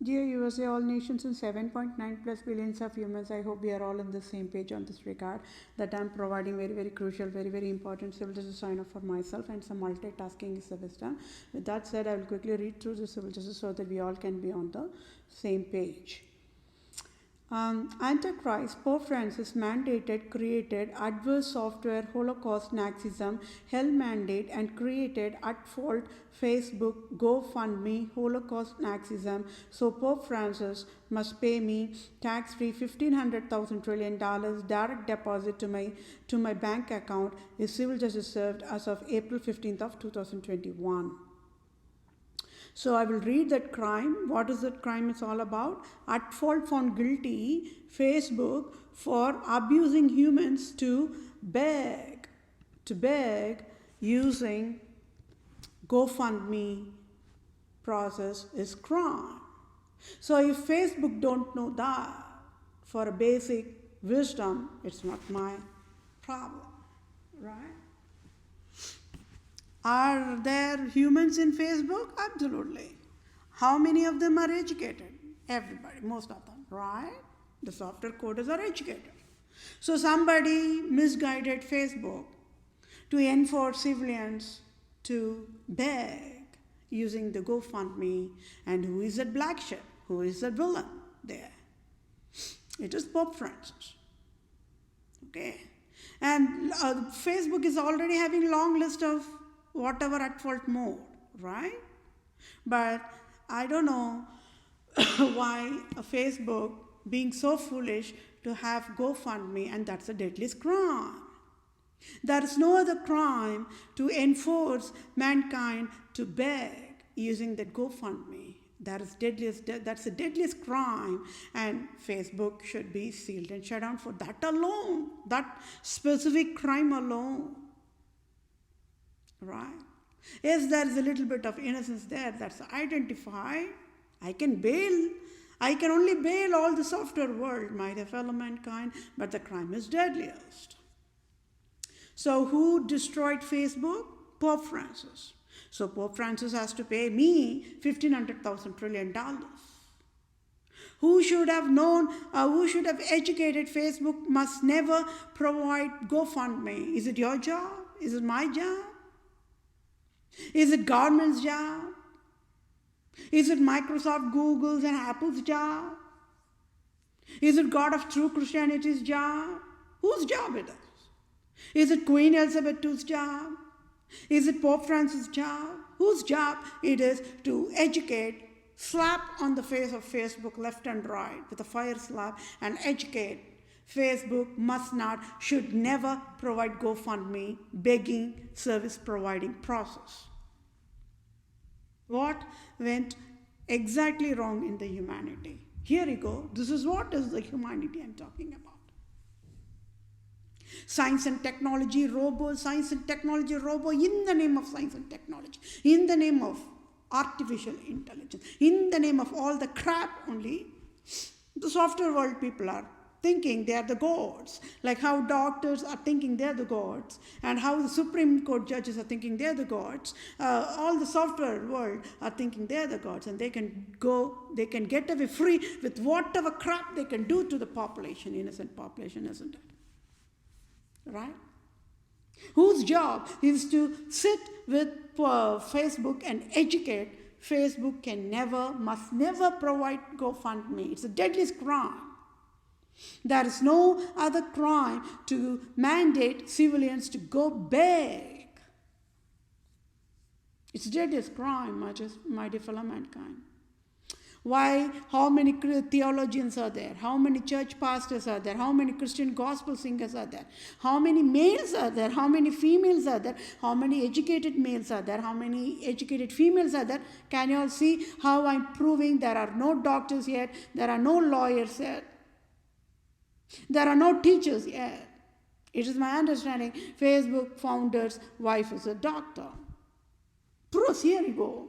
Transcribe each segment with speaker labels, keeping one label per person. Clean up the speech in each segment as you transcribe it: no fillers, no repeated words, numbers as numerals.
Speaker 1: Dear USA, all nations and 7.9 plus billions of humans, I hope we are all on the same page on this regard, that I'm providing very, very crucial, very, very important civil justice sign off for myself, and some multitasking is the wisdom. With that said, I will quickly read through the civil justice so that we all can be on the same page. Antichrist, Pope Francis mandated, created adverse software, Holocaust, Nazism, Hell mandate, and created at fault Facebook, GoFundMe, Holocaust, Nazism. So Pope Francis must pay me tax-free $1,500,000 trillion direct deposit to my bank account. Is civil justice served as of April 15th of 2021. So I will read that crime. What is that crime is all about? At fault found guilty, Facebook for abusing humans to beg using GoFundMe process is crime. So if Facebook don't know that, for a basic wisdom, it's not my problem, right? Are there humans in Facebook? Absolutely. How many of them are educated? Everybody, most of them, right? The software coders are educated. So somebody misguided Facebook to enforce civilians to beg using the GoFundMe. And who is that black sheep? Who is the villain there? It is Pope Francis. Okay. And Facebook is already having a long list of whatever at fault mode, right? But I don't know why Facebook being so foolish to have GoFundMe, and that's a deadliest crime. There is no other crime to enforce mankind to beg using that GoFundMe. That's the deadliest crime, and Facebook should be sealed and shut down for that alone, that specific crime alone. Right? Yes, there is a little bit of innocence there that's identified. I can only bail all the software world, my fellow mankind, but the crime is deadliest. So who destroyed Facebook? Pope Francis. So Pope Francis has to pay me $1,500,000 trillion. Who should have known, who should have educated Facebook must never provide GoFundMe? Is it your job? Is it my job? Is it government's job? Is it Microsoft, Google's, and Apple's job? Is it God of True Christianity's job? Whose job it is? Is it Queen Elizabeth II's job? Is it Pope Francis' job? Whose job it is to educate, slap on the face of Facebook left and right with a fire slap, and educate. Facebook must not, should never provide GoFundMe, begging, service providing process. What went exactly wrong in the humanity? Here you go. This is what is the humanity I'm talking about. Science and technology, robo, science and technology, robo, in the name of science and technology, in the name of artificial intelligence, in the name of all the crap only, the software world people are thinking they are the gods, like how doctors are thinking they're the gods, and how the Supreme Court judges are thinking they're the gods. All the software world are thinking they're the gods, and they can get away free with whatever crap they can do to the population, innocent population, isn't it? Right? Whose job is to sit with Facebook and educate? Facebook must never provide GoFundMe. It's a deadliest crime. There is no other crime to mandate civilians to go beg. It's a deadliest crime, my dear fellow mankind. Why? How many theologians are there? How many church pastors are there? How many Christian gospel singers are there? How many males are there? How many females are there? How many educated males are there? How many educated females are there? Can you all see how I'm proving there are no doctors yet? There are no lawyers yet. There are no teachers yet. It is my understanding Facebook founder's wife is a doctor. Proofs, here you go.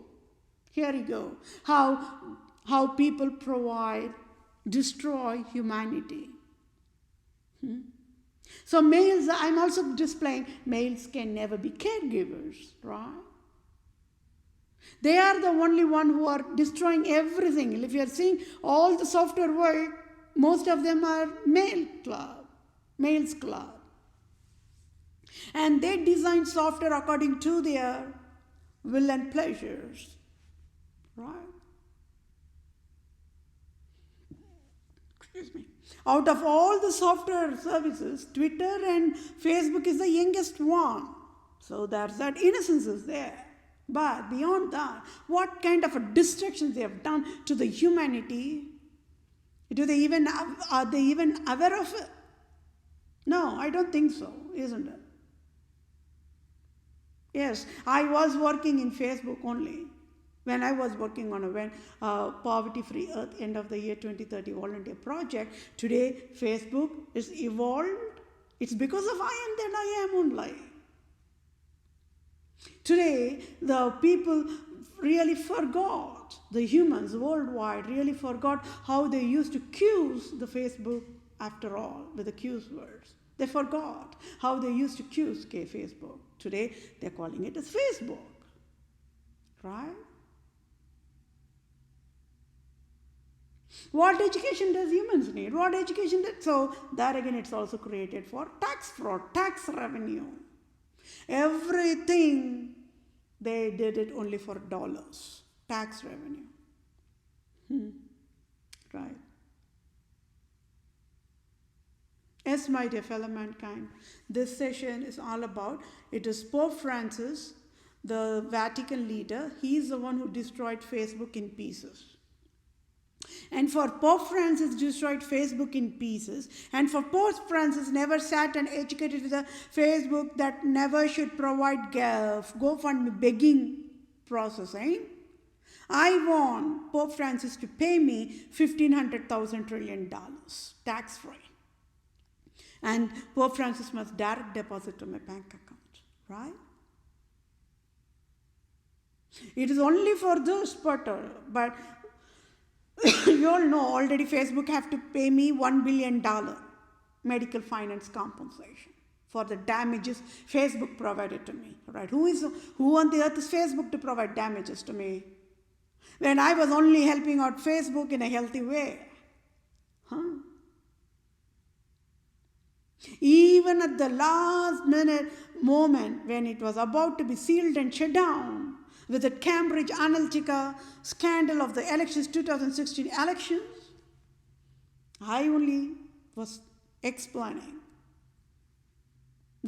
Speaker 1: Here you go. How people destroy humanity. So males, I'm also displaying, males can never be caregivers, right? They are the only one who are destroying everything. If you are seeing all the software world, most of them are males club. And they design software according to their will and pleasures. Right? Excuse me. Out of all the software services, Twitter and Facebook is the youngest one. So there's that innocence is there. But beyond that, what kind of a destruction they have done to the humanity? Are they even aware of it? No, I don't think so, isn't it? Yes, I was working in Facebook only. When I was working on a poverty-free earth end of the year 2030 volunteer project, today Facebook is evolved. It's because of I am that I am only. Today, the people really forgot, the humans worldwide really forgot how they used to accuse the Facebook after all, with the accuse words. They forgot how they used to accuse Facebook. Today, they're calling it as Facebook. Right? What education does humans need? What education does? So, that again, it's also created for tax fraud, tax revenue. Everything, they did it only for dollars, tax revenue. Right. Yes, my dear fellow mankind, this session is all about, it is Pope Francis, the Vatican leader. He is the one who destroyed Facebook in pieces. And for Pope Francis destroyed Facebook in pieces, and for Pope Francis never sat and educated with a Facebook that never should provide GoFundMe begging processing, I want Pope Francis to pay me $1,500,000 trillion tax-free. And Pope Francis must direct deposit to my bank account, right? It is only for this, but you all know already Facebook have to pay me $1 billion medical finance compensation for the damages Facebook provided to me. Right? Who on the earth is Facebook to provide damages to me? When I was only helping out Facebook in a healthy way. Even at the last minute moment when it was about to be sealed and shut down, with the Cambridge Analytica scandal of the elections, 2016 elections, I only was explaining.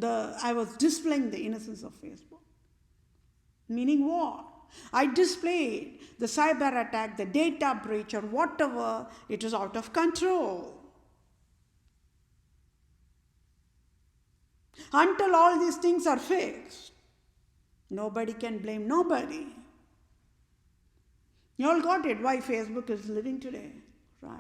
Speaker 1: I was displaying the innocence of Facebook. Meaning what? I displayed the cyber attack, the data breach, or whatever. It was out of control. Until all these things are fixed, nobody can blame nobody. You all got it, why Facebook is living today, right?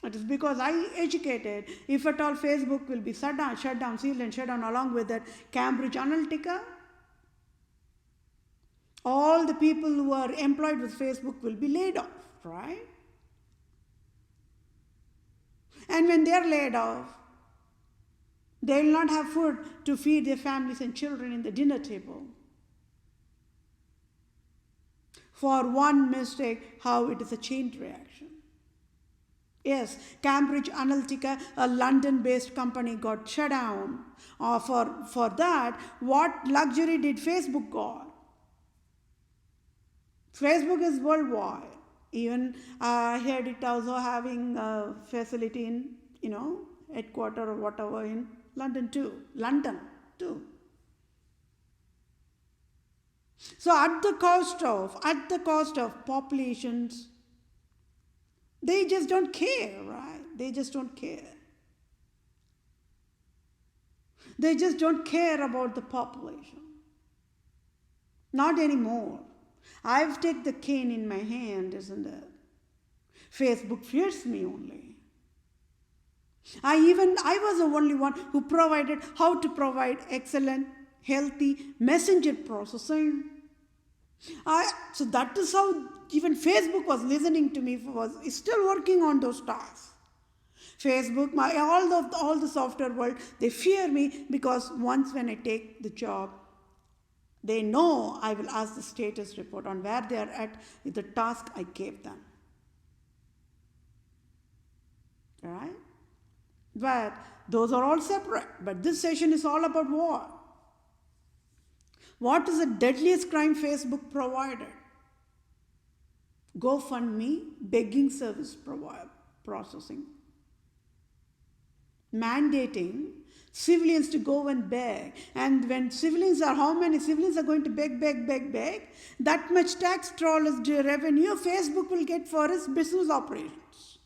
Speaker 1: It is because I educated, if at all Facebook will be shut down, sealed and shut down along with that Cambridge Analytica, all the people who are employed with Facebook will be laid off, right? And when they are laid off, they will not have food to feed their families and children in the dinner table. For one mistake, how it is a chain reaction. Yes, Cambridge Analytica, a London-based company, got shut down. For that, what luxury did Facebook got? Facebook is worldwide. Even I heard it also having a facility in, headquarter or whatever in London too. So at the cost of populations, they just don't care, right? They just don't care. They just don't care about the population. Not anymore. I've taken the cane in my hand, isn't it? Facebook fears me only. I was the only one who provided how to provide excellent, healthy messenger processing. So that is how even Facebook was listening to me, is still working on those tasks. Facebook, all the software world, they fear me because once when I take the job, They know I will ask the status report on where they are at with the task I gave them. Right? But those are all separate. But this session is all about war. What is the deadliest crime Facebook provided? GoFundMe, begging service processing. Mandating civilians to go and beg. And when civilians are, how many civilians are going to beg, that much tax dollars revenue Facebook will get for its business operations.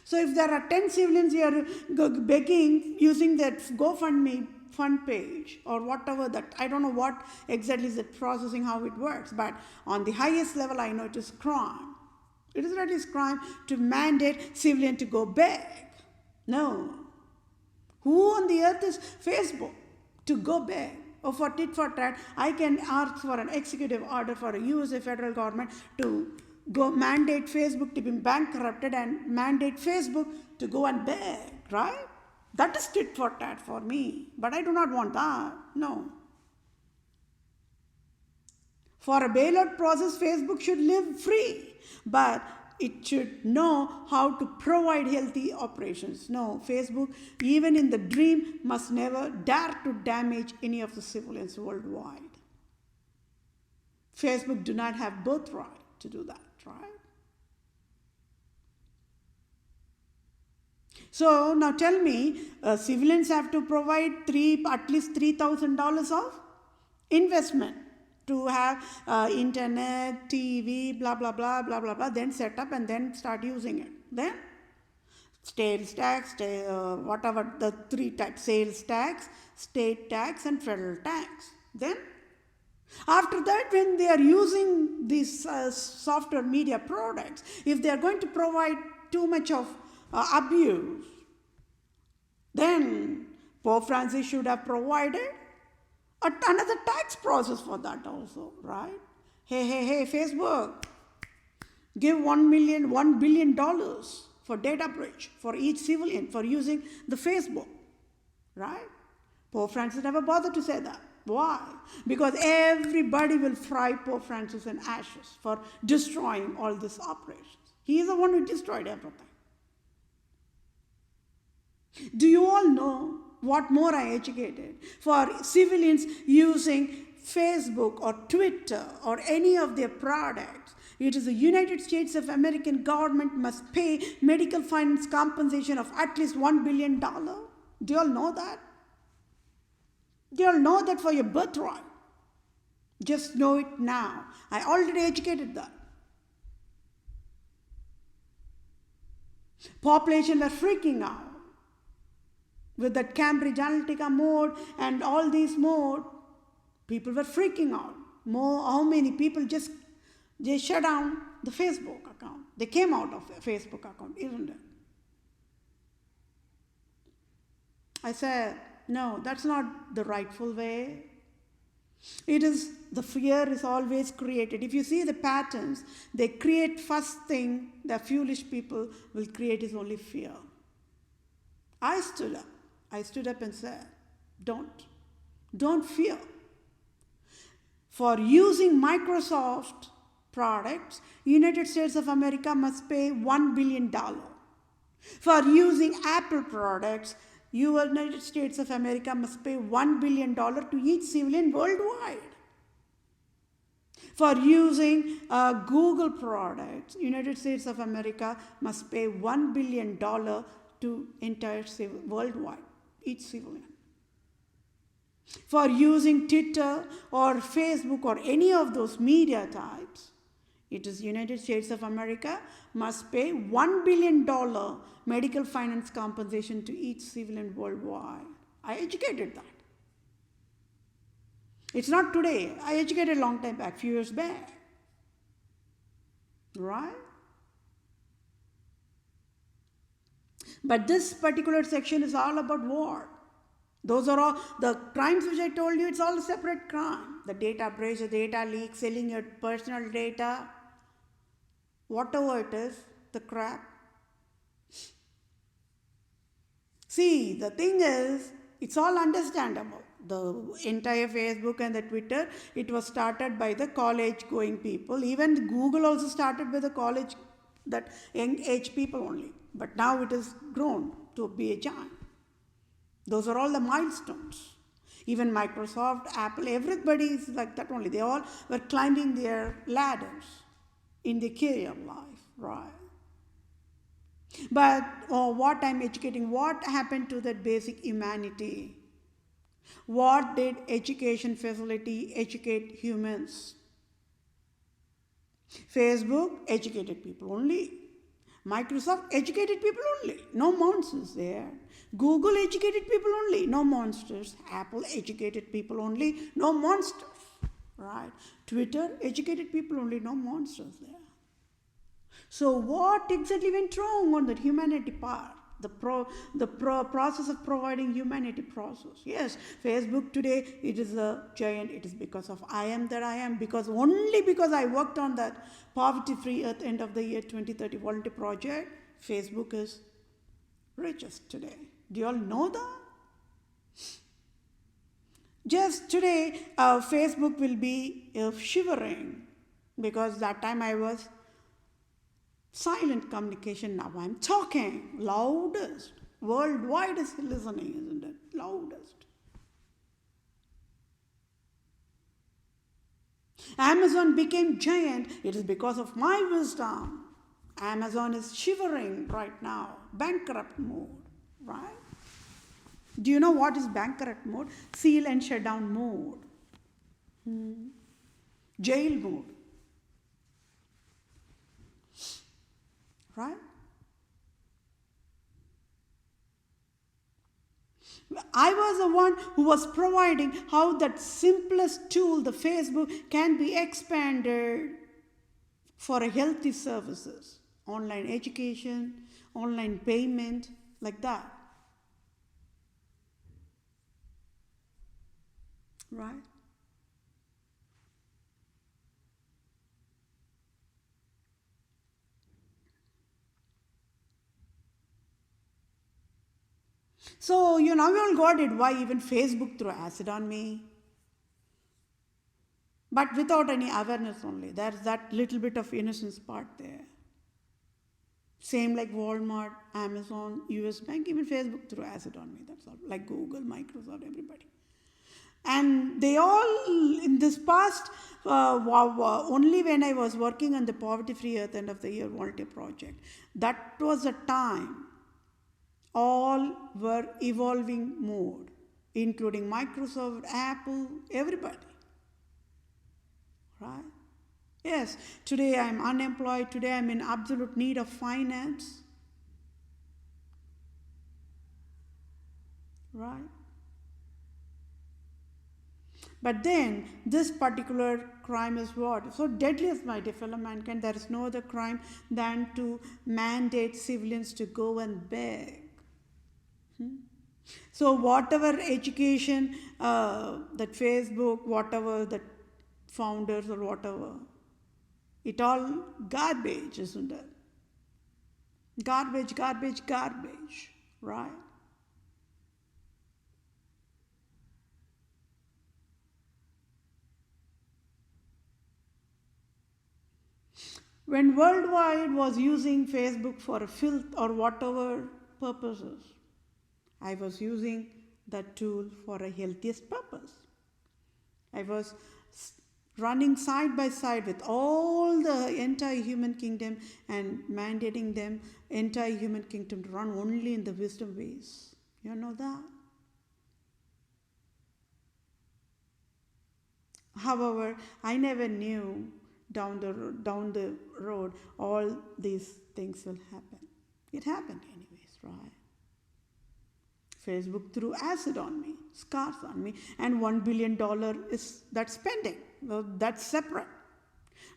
Speaker 1: So if there are 10 civilians here begging using that GoFundMe fund page or whatever that, I don't know what exactly is it processing, how it works, but on the highest level I know it is crime. It is really crime to mandate civilian to go beg. No. Who on the earth is Facebook to go beg? Or for tit for tat, I can ask for an executive order for a USA federal government to go mandate Facebook to be bankrupted and mandate Facebook to go and beg, right? That is tit for tat for me. But I do not want that. No. For a bailout process, Facebook should live free. But it should know how to provide healthy operations. No, Facebook, even in the dream, must never dare to damage any of the civilians worldwide. Facebook do not have birthright to do that, right? So now tell me, civilians have to provide at least $3,000 of investment to have internet, TV, blah, blah, blah, blah, blah, blah, then set up and then start using it. Then sales tax, whatever the three types, sales tax, state tax and federal tax. Then after that, when they are using these software media products, if they are going to provide too much of abuse, then Pope Francis should have provided another tax process for that also, right? Hey, Facebook, give $1 billion for data breach for each civilian for using the Facebook, right? Pope Francis never bothered to say that. Why? Because everybody will fry Pope Francis in ashes for destroying all these operations. He is the one who destroyed everything. Do you all know what more I educated? For civilians using Facebook or Twitter or any of their products, it is the United States of American government must pay medical finance compensation of at least $1 billion. Do you all know that? Do you all know that for your birthright? Just know it now. I already educated that. Population were freaking out with that Cambridge Analytica mode and all these mode. People were freaking out. How many people they shut down the Facebook account. They came out of the Facebook account, isn't it? I said, no, that's not the rightful way. It is, the fear is always created. If you see the patterns, they create first thing the foolish people will create is only fear. I stood up and said, don't fear. For using Microsoft products, United States of America must pay $1 billion. For using Apple products, United States of America must pay $1 billion to each civilian worldwide. For using Google products, United States of America must pay $1 billion to entire worldwide, each civilian. For using Twitter or Facebook or any of those media types, it is United States of America must pay $1 billion medical finance compensation to each civilian worldwide. I educated that. It's not today. I educated a long time back, few years back. Right? But this particular section is all about war. Those are all the crimes which I told you, it's all a separate crime. The data breach, the data leak, selling your personal data, whatever it is, the crap. See, the thing is, it's all understandable. The entire Facebook and the Twitter, it was started by the college going people. Even Google also started with the college, that young age people only. But now it has grown to be a giant. Those are all the milestones. Even Microsoft, Apple, everybody is like that only. They all were climbing their ladders in the career life, right? But what I'm educating, what happened to that basic humanity? What did education facility educate humans? Facebook educated people only. Microsoft educated people only. No monsters there. Google educated people only. No monsters. Apple educated people only. No monsters. Right? Twitter educated people only. No monsters there. So what exactly went wrong on the humanity part? The process of providing humanity process. Yes, Facebook today, it is a giant. It is because of I am that I am. Only because I worked on that poverty-free earth end of the year 2030 volunteer project, Facebook is richest today. Do you all know that? Just today, Facebook will be shivering, because that time I was silent communication. Now I'm talking loudest. Worldwide is listening, isn't it? Loudest. Amazon became giant. It is because of my wisdom. Amazon is shivering right now. Bankrupt mode, right? Do you know what is bankrupt mode? Seal and shutdown mode. Jail mode. Right? I was the one who was providing how that simplest tool, the Facebook, can be expanded for a healthy services. Online education, online payment, like that. Right? So, you all got it. Why even Facebook threw acid on me? But without any awareness only. There's that little bit of innocence part there. Same like Walmart, Amazon, US Bank, even Facebook threw acid on me. That's all. Like Google, Microsoft, everybody. And they all, in this past, only when I was working on the Poverty Free Earth End of the Year volunteer project, that was a time all were evolving mode, including Microsoft, Apple, everybody. Right? Yes, today I'm unemployed, today I'm in absolute need of finance. Right? But then, this particular crime is what? So deadliest, my dear fellow mankind, there is no other crime than to mandate civilians to go and beg. So whatever education that Facebook, whatever the founders or whatever, it all garbage, isn't it? Garbage, garbage, garbage, right? When worldwide was using Facebook for filth or whatever purposes, I was using that tool for a healthiest purpose. I was running side by side with all the entire human kingdom and mandating them, entire human kingdom, to run only in the wisdom ways. You know that? However, I never knew down the road all these things will happen. It happened anyways, right? Facebook threw acid on me, scars on me, and $1 billion is that spending. Well, that's separate.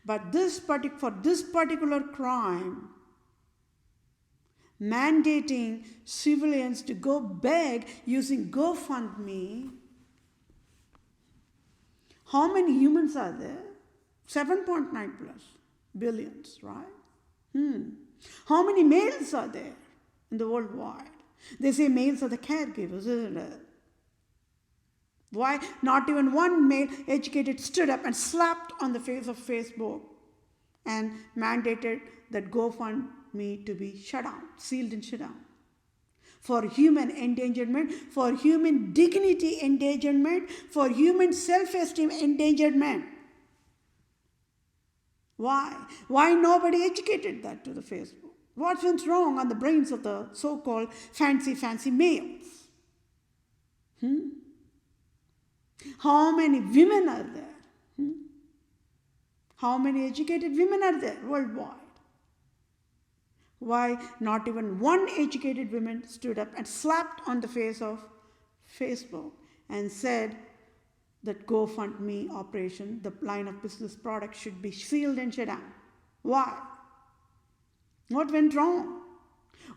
Speaker 1: But for this particular crime, mandating civilians to go beg using GoFundMe, how many humans are there? 7.9 plus billions, right? How many males are there in the worldwide? They say males are the caregivers, isn't it? Why not even one male educated stood up and slapped on the face of Facebook and mandated that GoFundMe to be shut down, sealed and shut down? For human endangerment, for human dignity endangerment, for human self-esteem endangerment. Why? Why nobody educated that to the Facebook? What went wrong on the brains of the so-called fancy males? How many women are there? How many educated women are there worldwide? Why not even one educated woman stood up and slapped on the face of Facebook and said that GoFundMe operation, the line of business product, should be sealed and shut down? Why? What went wrong?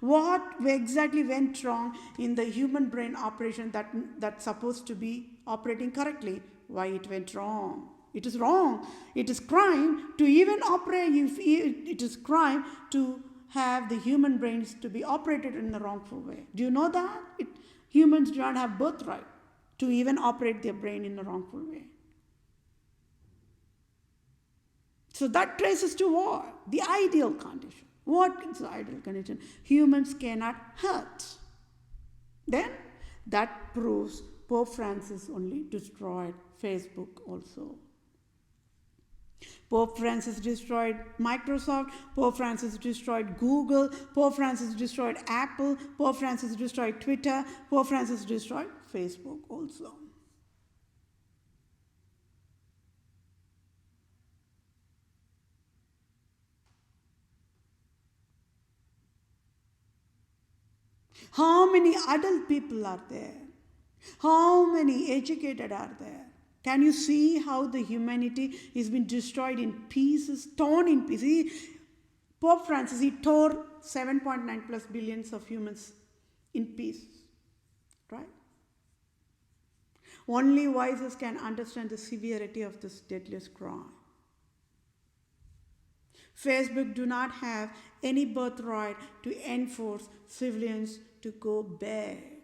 Speaker 1: What exactly went wrong in the human brain operation that's supposed to be operating correctly? Why it went wrong? It is wrong. It is crime to even operate. It is crime to have the human brains to be operated in the wrongful way. Do you know that? Humans do not have birthright to even operate their brain in a wrongful way. So that traces to what? The ideal condition. What is the ideal condition? Humans cannot hurt. Then that proves Pope Francis only destroyed Facebook also. Pope Francis destroyed Microsoft, Pope Francis destroyed Google, Pope Francis destroyed Apple, Pope Francis destroyed Twitter, Pope Francis destroyed Facebook also. How many adult people are there? How many educated are there? Can you see how the humanity is being destroyed in pieces, torn in pieces? Pope Francis, he tore 7.9 plus billions of humans in pieces, right? Only wise can understand the severity of this deadliest crime. Facebook do not have any birthright to enforce civilians to go beg.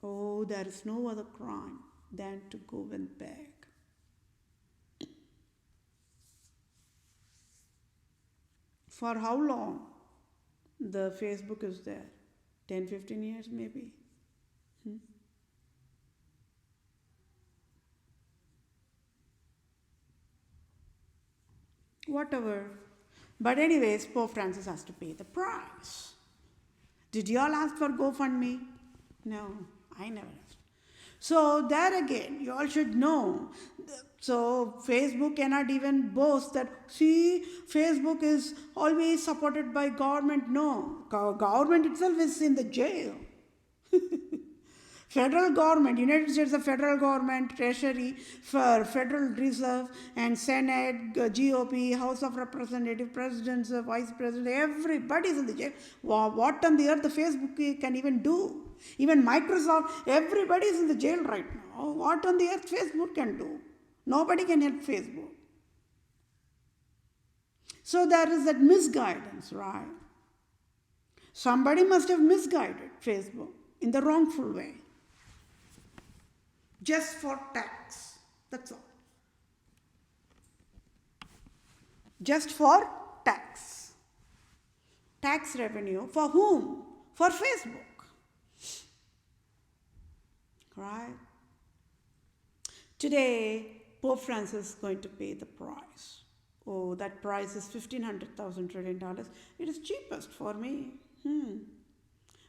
Speaker 1: Oh, there is no other crime than to go and beg. For how long the Facebook is there? 10, 15 years maybe? Whatever. But anyways, Pope Francis has to pay the price. Did you all ask for GoFundMe? No, I never asked. So there again, you all should know. So Facebook cannot even boast that, see, Facebook is always supported by government. No, government itself is in the jail. Federal government, United States of federal government, Treasury, for Federal Reserve and Senate, GOP, House of Representatives, Presidents, Vice President, everybody is in the jail. What on the earth the Facebook can even do? Even Microsoft, everybody is in the jail right now. What on the earth Facebook can do? Nobody can help Facebook. So there is that misguidance, right? Somebody must have misguided Facebook in the wrongful way. Just for tax. That's all. Just for tax. Tax revenue for whom? For Facebook. Right? Today, Pope Francis is going to pay the price. Oh, that price is $1,500,000 trillion. It is cheapest for me.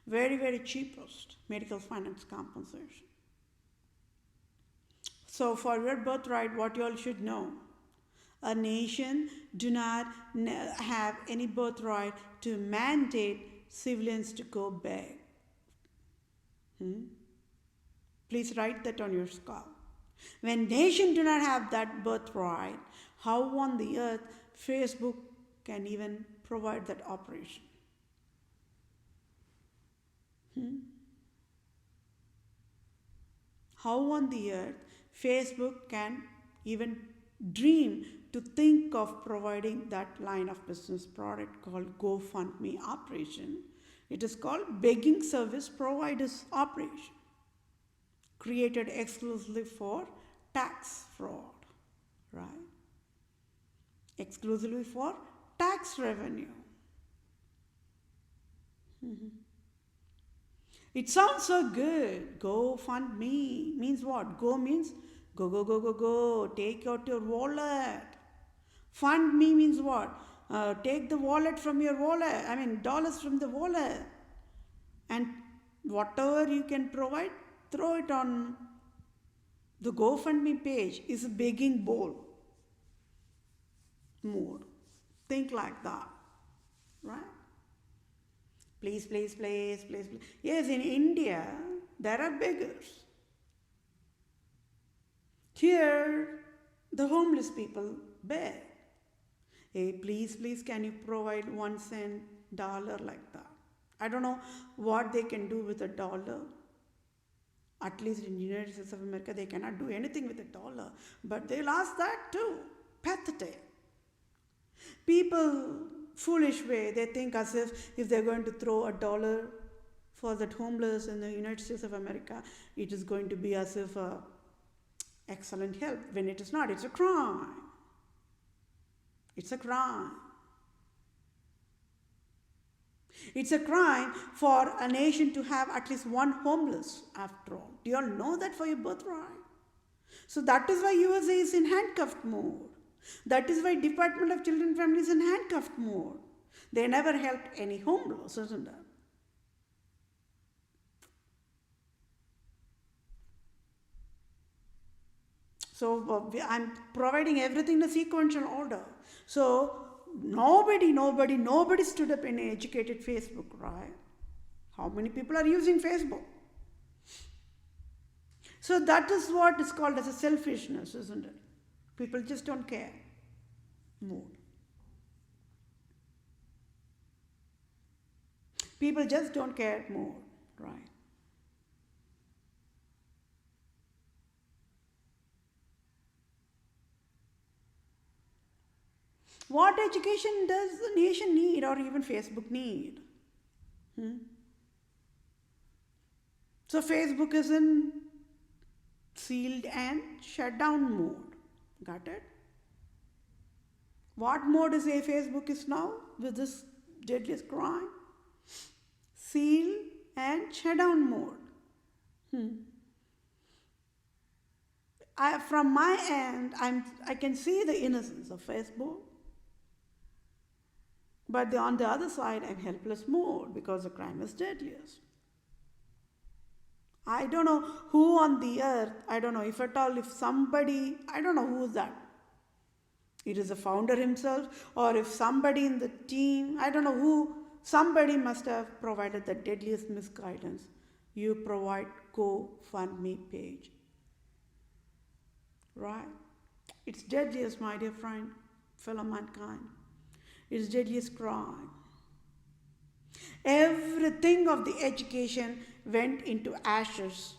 Speaker 1: Very, very cheapest medical finance compensation. So for your birthright, what you all should know, a nation do not have any birthright to mandate civilians to go beg. Please write that on your skull. When nations do not have that birthright, how on the earth Facebook can even provide that operation? How on the earth Facebook can even dream to think of providing that line of business product called GoFundMe operation? It is called begging service providers operation. created exclusively for tax fraud, right? Exclusively for tax revenue. It sounds so good. Go fund me means what? Go means go, go, go, go, go. Take out your wallet. Fund me means what? Take the wallet from your wallet. I mean, dollars from the wallet. And whatever you can provide, throw it on the GoFundMe page. Is a begging bowl mode. Think like that, right? Please, please, please, please, please. Yes, in India, there are beggars. Here, the homeless people beg. Hey, please, please, can you provide 1 cent, dollar like that? I don't know what they can do with a dollar. At least in the United States of America, they cannot do anything with a dollar. But they'll ask that too. Pathetic. People, foolish way, they think as if they're going to throw a dollar for that homeless in the United States of America, it is going to be as if excellent help, when it is not. It's a crime. It's a crime. It's a crime for a nation to have at least one homeless after all. Do you all know that for your birthright? So that is why USA is in handcuffed mode. That is why Department of Children and Families is in handcuffed mode. They never helped any homeless, isn't it? So I'm providing everything in a sequential order. So nobody stood up in educated Facebook, right? How many people are using Facebook? So that is what is called as a selfishness, isn't it? People just don't care. Mood. People just don't care more, right? What education does the nation need, or even Facebook need? So Facebook is in sealed and shut down mode. Got it? What mode is Facebook is now with this deadliest crime? Seal and shut down mode. From my end, I can see the innocence of Facebook. But on the other side, I'm helpless mode because the crime is deadliest. I don't know who on the earth, I don't know if at all, if somebody, I don't know who is that. It is the founder himself, or if somebody in the team, I don't know who, somebody must have provided the deadliest misguidance. You provide GoFundMe page. Right? It's deadliest, my dear friend, fellow mankind. It's deadliest crime. Everything of the education went into ashes.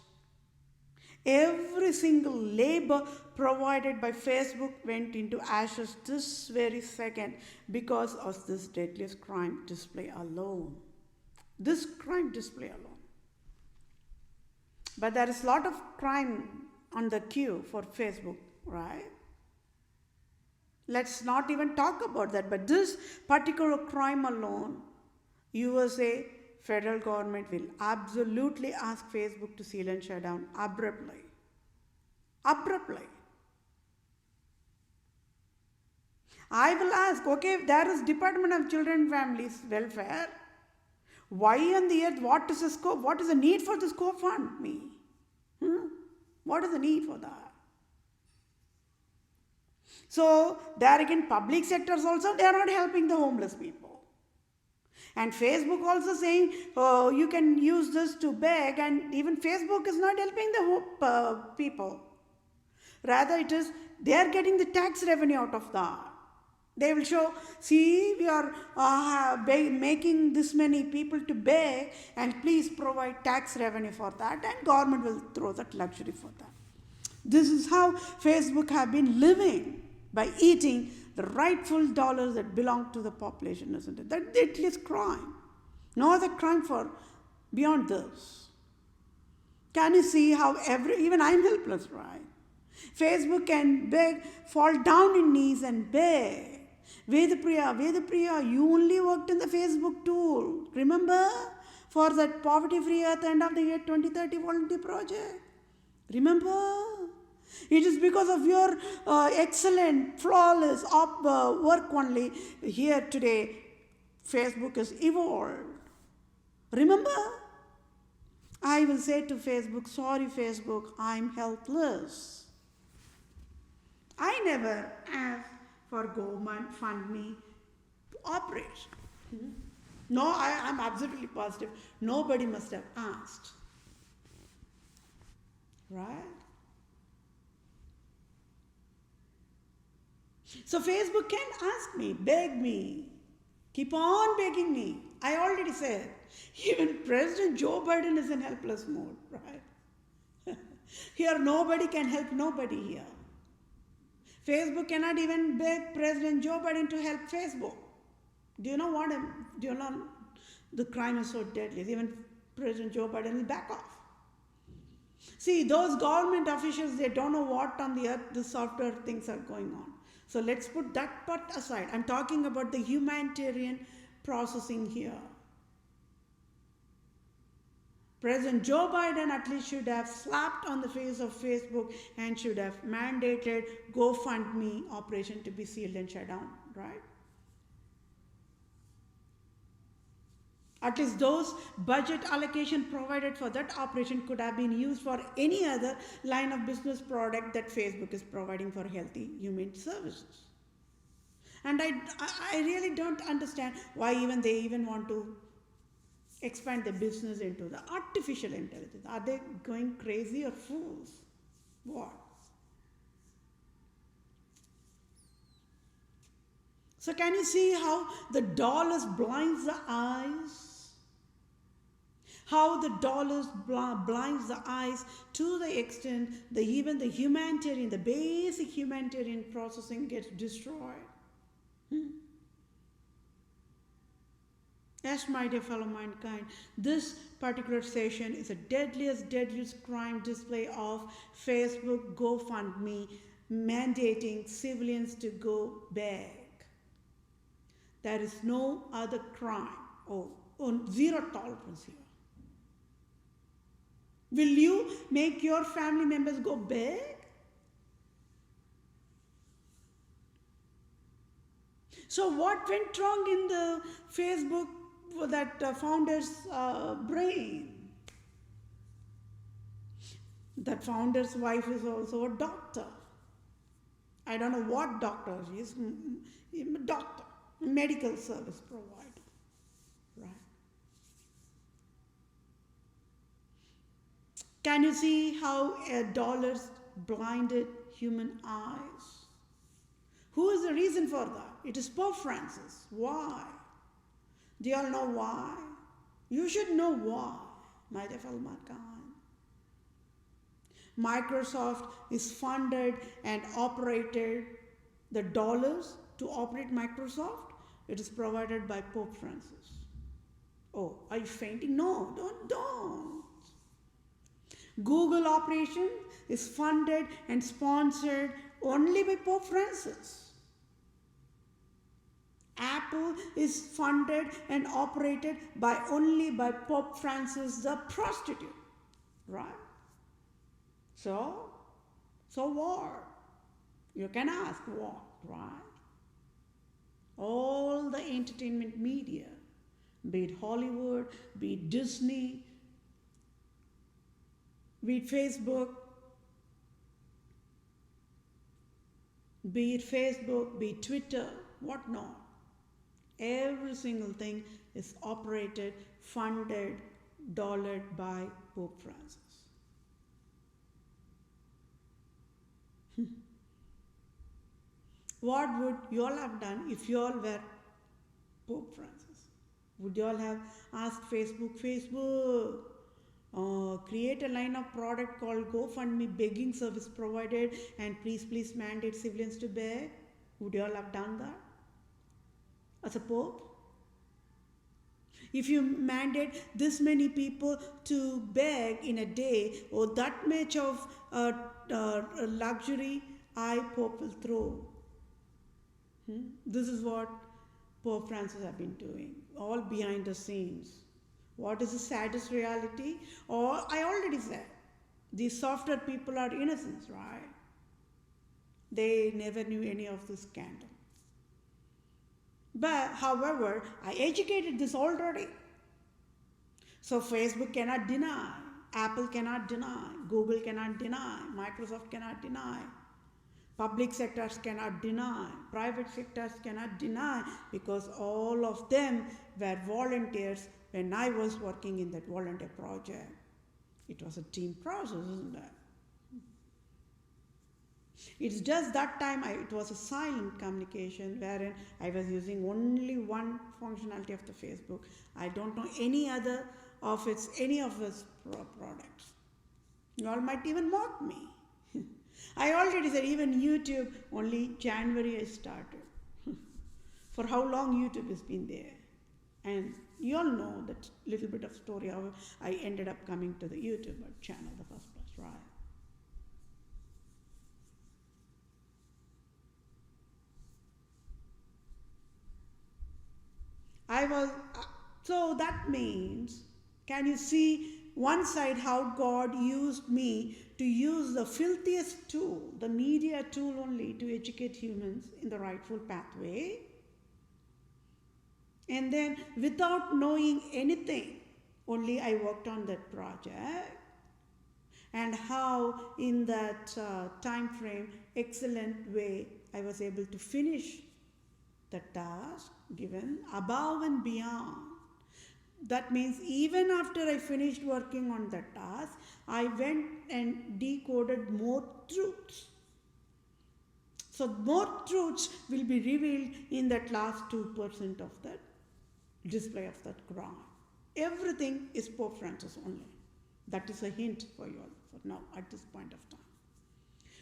Speaker 1: Every single labor provided by Facebook went into ashes this very second because of this deadliest crime display alone. This crime display alone. But there is a lot of crime on the queue for Facebook, right? Let's not even talk about that. But this particular crime alone, USA federal government will absolutely ask Facebook to seal and shut down abruptly. Abruptly. I will ask, okay, if there is Department of Children and Families Welfare, why on the earth, what is the scope, what is the need for this GoFundMe? What is the need for that? So, there again, public sectors also, they are not helping the homeless people. And Facebook also saying, oh, you can use this to beg, and even Facebook is not helping the people. Rather, it is, they are getting the tax revenue out of that. They will show, see, we are making this many people to beg, and please provide tax revenue for that, and government will throw that luxury for that. This is how Facebook have been living, by eating the rightful dollars that belong to the population, isn't it? That is crime. No other crime for beyond this. Can you see how even I'm helpless, right? Facebook can beg, fall down in knees and beg. Vedapriya, you only worked in the Facebook tool. Remember? For that poverty free earth end of the year 2030 volunteer project. Remember? It is because of your excellent, flawless work only here today. Facebook is evolved. Remember? I will say to Facebook, sorry Facebook, I'm helpless. I never asked for government fund me operation. No, I'm absolutely positive. Nobody must have asked. Right? So Facebook can ask me, beg me, keep on begging me. I already said, even President Joe Biden is in helpless mode, right? Here nobody can help nobody here. Facebook cannot even beg President Joe Biden to help Facebook. Do you know what? Do you know the crime is so deadly? Even President Joe Biden will back off. See, those government officials, they don't know what on the earth the software things are going on. So let's put that part aside. I'm talking about the humanitarian processing here. President Joe Biden at least should have slapped on the face of Facebook and should have mandated GoFundMe operation to be sealed and shut down, right? At least those budget allocation provided for that operation could have been used for any other line of business product that Facebook is providing for healthy human services. And I really don't understand why they even want to expand the business into the artificial intelligence. Are they going crazy or fools? What? So can you see how the dollars blinds the eyes? How the dollars blinds the eyes to the extent that even the humanitarian, the basic humanitarian processing gets destroyed. Yes, my dear fellow mankind, this particular session is a deadliest crime display of Facebook GoFundMe mandating civilians to go beg. There is no other crime. Zero tolerance here. Will you make your family members go beg? So what went wrong in the Facebook that founder's brain? That founder's wife is also a doctor. I don't know what doctor she is. A doctor, medical service provider, right? Can you see how dollars blinded human eyes? Who is the reason for that? It is Pope Francis. Why? Do you all know why? You should know why, my dear fellow mankind. Microsoft is funded and operated, the dollars to operate Microsoft, it is provided by Pope Francis. Oh, are you fainting? No, don't. Google operation is funded and sponsored only by Pope Francis. Apple is funded and operated only by Pope Francis the prostitute, right? So what? You can ask what, right? All the entertainment media, be it Hollywood, be it Disney, be it Facebook, be it Twitter, whatnot. Every single thing is operated, funded, dollared by Pope Francis. What would you all have done if you all were Pope Francis? Would you all have asked Facebook, create a line of product called GoFundMe begging service provided and please mandate civilians to beg? Would you all have done that as a Pope? If you mandate this many people to beg in a day, or that much of luxury, I Pope will throw. This is what Pope Francis have been doing, all behind the scenes. What is the saddest reality? Or I already said, these softer people are innocents, right? They never knew any of this scandal. But however, I educated this already. So Facebook cannot deny, Apple cannot deny, Google cannot deny, Microsoft cannot deny, public sectors cannot deny, private sectors cannot deny, because all of them were volunteers when I was working in that volunteer project. It was a team process, isn't it? It's just that time it was a silent communication wherein I was using only one functionality of the Facebook. I don't know any of its products. You all might even mock me. I already said even YouTube, only January I started. For how long YouTube has been there. And you all know that little bit of story how I ended up coming to the YouTube channel the first place, right? So that means, can you see one side how God used me to use the filthiest tool, the media tool only, to educate humans in the rightful pathway? And then without knowing anything, only I worked on that project, and how in that time frame, excellent way, I was able to finish the task given above and beyond. That means even after I finished working on the task, I went and decoded more truths. So more truths will be revealed in that last 2% of that display of that Quran. Everything is Pope Francis only. That is a hint for you all for now at this point of time.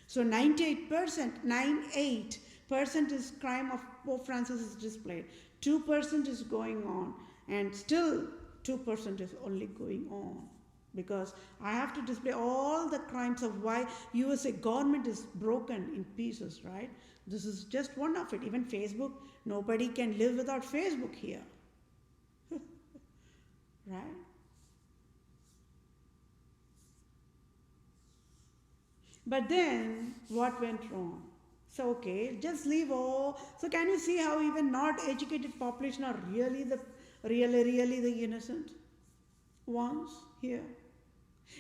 Speaker 1: So 98% is crime of Pope Francis is displayed. 2% is going on, and still 2% is only going on, because I have to display all the crimes of why USA government is broken in pieces, right? This is just one of it. Even Facebook, nobody can live without Facebook here. Right? But then, what went wrong? So, okay, just leave all. So, can you see how even not educated population are really the innocent ones here?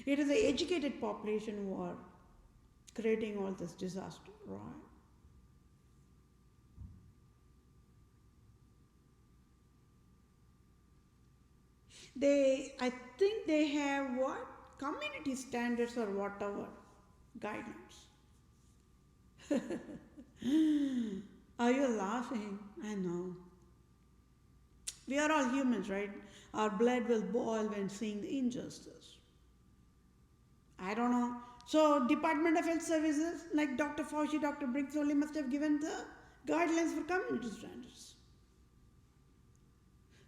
Speaker 1: It is the educated population who are creating all this disaster, right? I think they have what? Community standards or whatever guidelines. Are you laughing? I know. We are all humans, right? Our blood will boil when seeing the injustice. I don't know. So, Department of Health Services, like Dr. Fauci, Dr. Briggs only must have given the guidelines for community standards.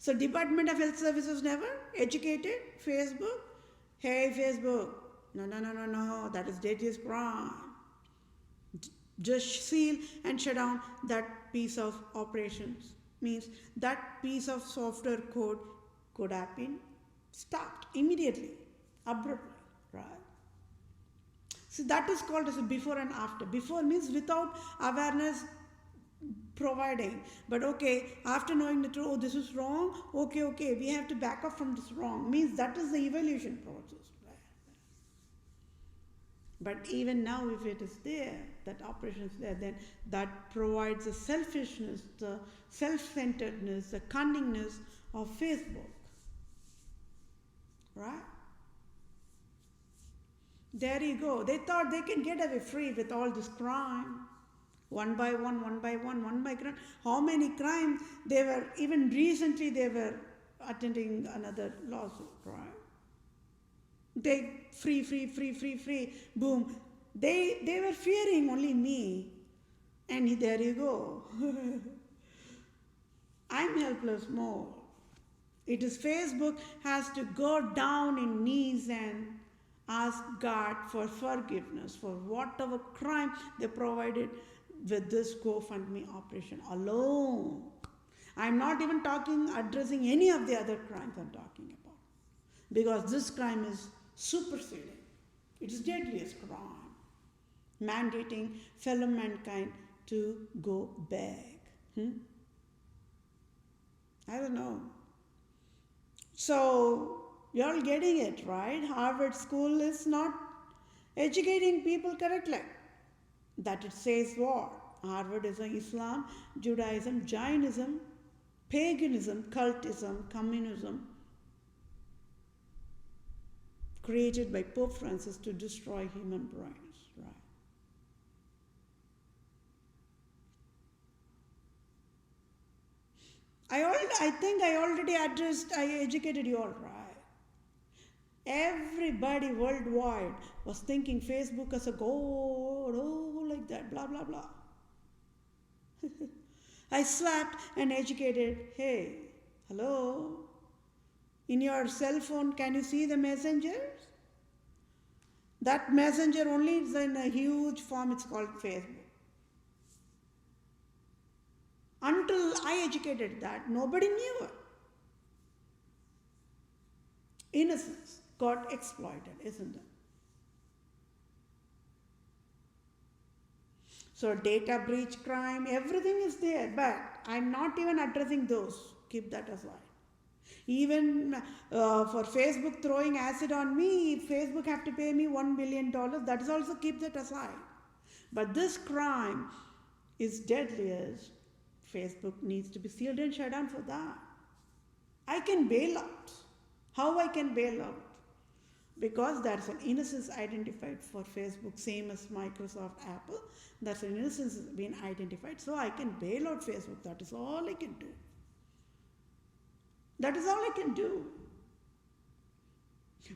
Speaker 1: So, Department of Health Services never educated Facebook. Hey, Facebook, no, that is dangerous crime. Just seal and shut down that piece of operations. Means that piece of software code could have been stopped immediately, abruptly, right? So that is called as a before and after. Before means without awareness providing. But okay, after knowing the truth, oh, this is wrong, okay, we have to back up from this wrong. Means that is the evaluation process. But even now, if it is there, that operation is there, then that provides the selfishness, the self-centeredness, the cunningness of Facebook. Right? There you go. They thought they can get away free with all this crime. One by one. How many crimes? They were, even recently they were attending another lawsuit, right? They free, boom. They were fearing only me. And there you go. I'm helpless more. It is Facebook has to go down in knees and ask God for forgiveness for whatever crime they provided with this GoFundMe operation alone. I'm not even addressing any of the other crimes I'm talking about. Because this crime is superseding. It is deadliest crime. Mandating fellow mankind to go beg. I don't know. So, you're all getting it, right? Harvard School is not educating people correctly. That it says what? Harvard is Islam, Judaism, Jainism, paganism, cultism, communism, created by Pope Francis to destroy human brains, right? I think I educated you all right. Everybody worldwide was thinking Facebook as a god, oh, like that, blah, blah, blah. I slapped and educated, hey, hello, in your cell phone, can you see the messengers? That messenger only is in a huge form, it's called Facebook. Until I educated that, nobody knew it. Innocence got exploited, isn't it? So data breach crime, everything is there, but I'm not even addressing those. Keep that aside. Even for Facebook throwing acid on me, if Facebook have to pay me $1 billion, that is also keep that aside. But this crime is deadliest. Facebook needs to be sealed and shut down for that. I can bail out. How I can bail out? Because there's an innocence identified for Facebook, same as Microsoft, Apple. There's an innocence being identified. So I can bail out Facebook. That is all I can do. That is all I can do.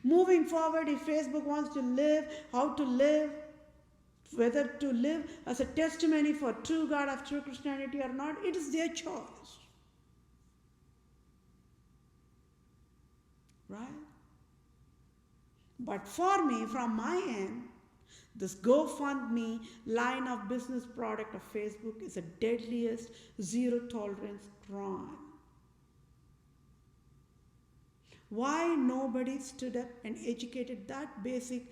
Speaker 1: Moving forward, if Facebook wants to live, how to live, whether to live as a testimony for true God of true Christianity or not, it is their choice. Right? But for me, from my end, this GoFundMe line of business product of Facebook is the deadliest zero tolerance crime. Why nobody stood up and educated that basic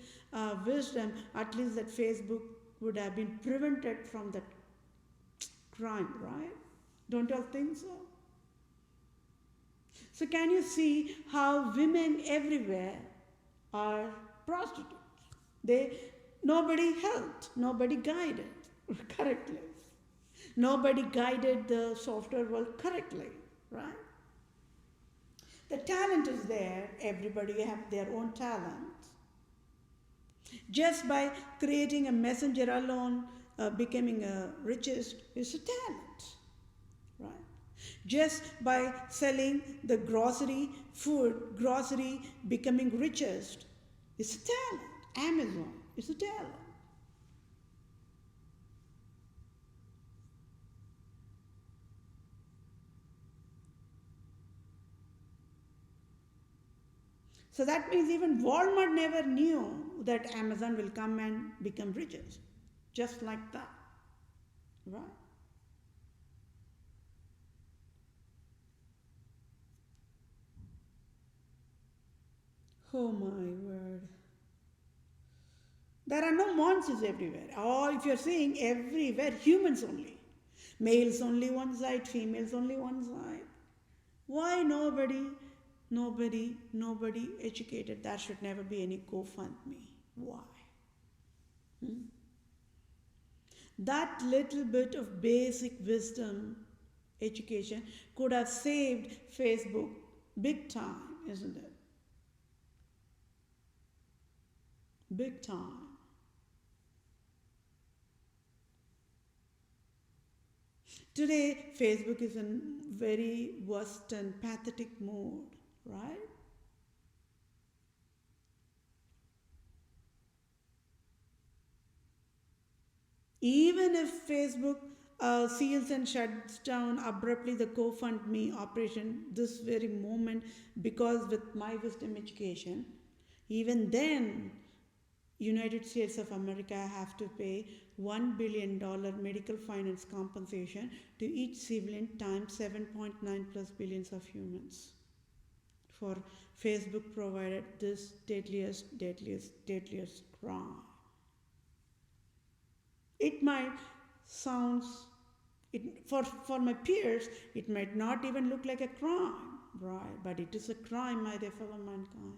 Speaker 1: wisdom, at least that Facebook would have been prevented from that crime, right? Don't you all think so? So can you see how women everywhere are prostitutes? Nobody helped, nobody guided correctly. Nobody guided the software world correctly, right? The talent is there, everybody have their own talent. Just by creating a messenger alone, becoming a richest is a talent, right? Just by selling the grocery, becoming richest is a talent. Amazon is a talent. So that means even Walmart never knew that Amazon will come and become richest. Just like that. Right? Oh my word. There are no monsters everywhere. Or if you're seeing everywhere, humans only. Males only one side, females only one side. Why nobody educated? There should never be any GoFundMe. Why? That little bit of basic wisdom, education, could have saved Facebook big time, isn't it? Big time. Today, Facebook is in very worst and pathetic mood, right? Even if Facebook seals and shuts down abruptly the GoFundMe operation this very moment because with my wisdom education, even then, United States of America have to pay $1 billion medical finance compensation to each civilian times 7.9 plus billions of humans for Facebook provided this deadliest crime. It might sounds for my peers, it might not even look like a crime, right? But it is a crime, my dear fellow mankind.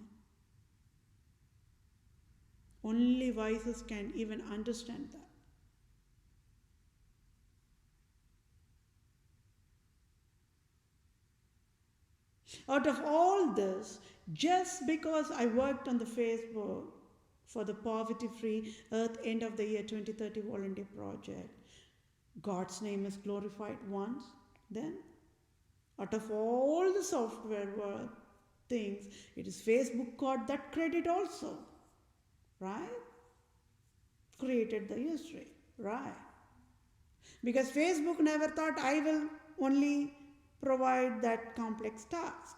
Speaker 1: Only vices can even understand that. Out of all this, just because I worked on the Facebook for the Poverty Free Earth End of the Year 2030 volunteer project, God's name is glorified once, then out of all the software things, it is Facebook got that credit also, right? Created the history, right? Because Facebook never thought I will only provide that complex task.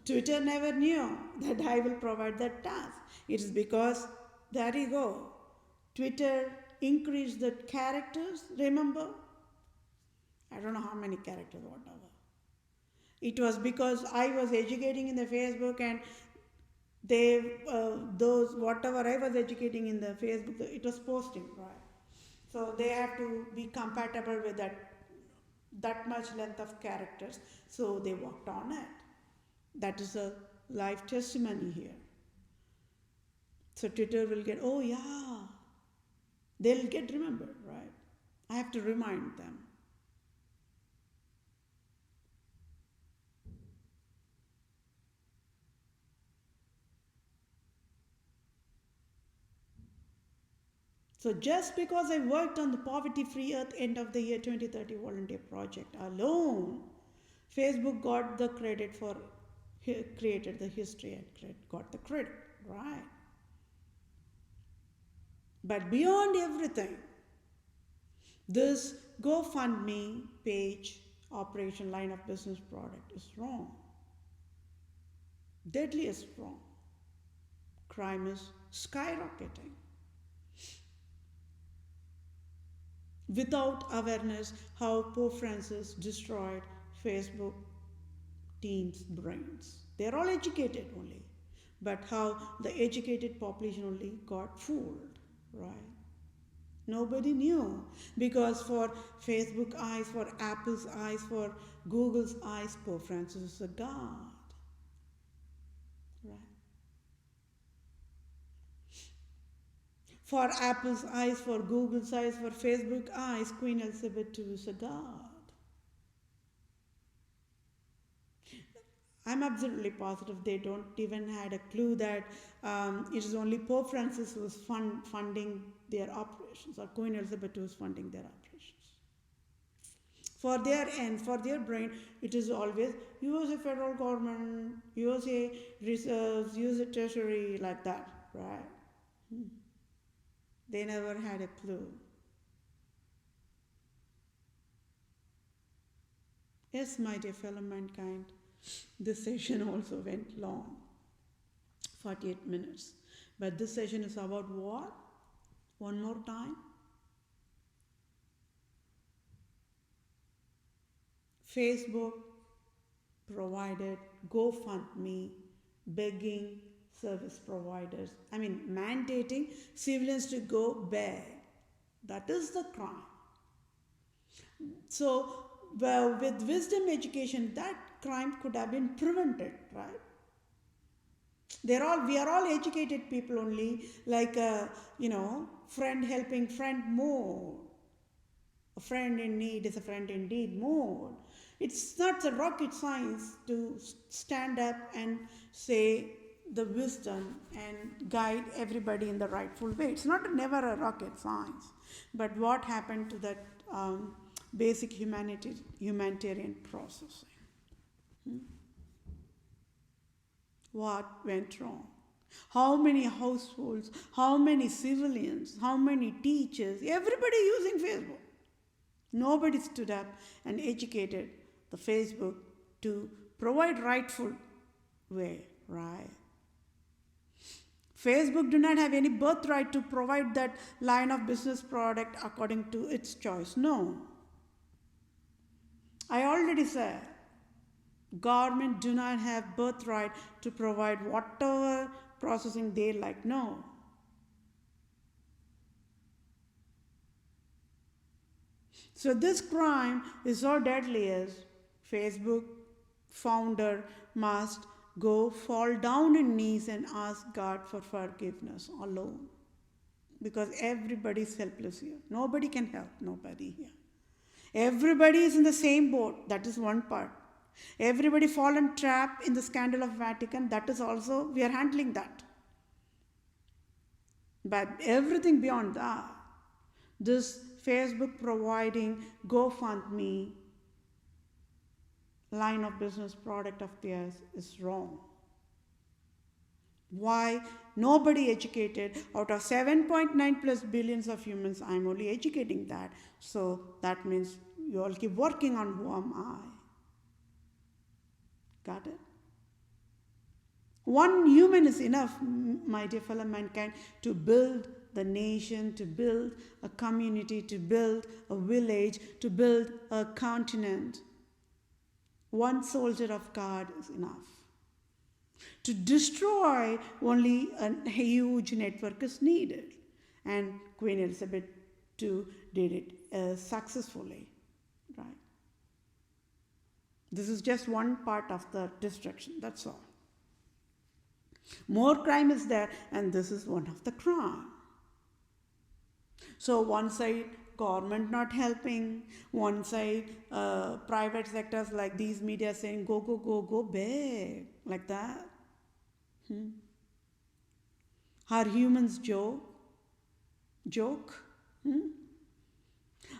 Speaker 1: Twitter never knew that I will provide that task. It is because, there you go, Twitter increased the characters, remember? I don't know how many characters, whatever. It was because I was educating in the Facebook and those whatever I was educating in the Facebook, it was posting, right? So they have to be compatible with that much length of characters. So they worked on it. That is a live testimony here. So Twitter will get, oh yeah, they'll get remembered, right? I have to remind them. So just because I worked on the Poverty Free Earth End of the Year 2030 volunteer project alone, Facebook got the credit for created the history and got the credit, right? But beyond everything, this GoFundMe page operation line of business product is wrong. Deadliest wrong. Crime is skyrocketing. Without awareness, how Pope Francis destroyed Facebook teens' brains. They're all educated only, but how the educated population only got fooled, right? Nobody knew because for Facebook eyes, for Apple's eyes, for Google's eyes, Pope Francis is a god, right? For Apple's eyes, for Google's eyes, for Facebook eyes, Queen Elizabeth II is a god. I'm absolutely positive they don't even had a clue that it is only Pope Francis who was funding their operations, or Queen Elizabeth II was funding their operations. For their ends, for their brain, it is always USA federal government, USA reserves, USA treasury, like that, right? They never had a clue. Yes, my dear fellow mankind, this session also went long, 48 minutes. But this session is about what? One more time. Facebook provided GoFundMe begging service providers, mandating civilians to go beg. That is the crime. So, well, with wisdom education, that crime could have been prevented, right? We are all educated people only, like friend helping friend more. A friend in need is a friend indeed more. It's not a rocket science to stand up and say the wisdom and guide everybody in the rightful way. It's never a rocket science. But what happened to that basic humanitarian processing? What went wrong? How many households, how many civilians, how many teachers, everybody using Facebook. Nobody stood up and educated the Facebook to provide rightful way, right? Facebook do not have any birthright to provide that line of business product according to its choice. No. I already said, government do not have birthright to provide whatever processing they like. No. So this crime is so deadly as Facebook founder must go fall down on knees and ask God for forgiveness alone. Because everybody is helpless here. Nobody can help nobody here. Everybody is in the same boat. That is one part. Everybody fallen trap in the scandal of Vatican. That is also, we are handling that. But everything beyond that, this Facebook providing GoFundMe line of business product of theirs is wrong. Why? Nobody educated. Out of 7.9 plus billions of humans, I'm only educating that. So that means you all keep working on who am I. Got it? One human is enough, my dear fellow mankind, to build the nation, to build a community, to build a village, to build a continent. One soldier of God is enough. To destroy, only a huge network is needed. And Queen Elizabeth II did it successfully. Right? This is just one part of the destruction, that's all. More crime is there, and this is one of the crime. So one side, government not helping, one side, private sectors like these media saying, go, go, go, go big, like that. Are humans joke?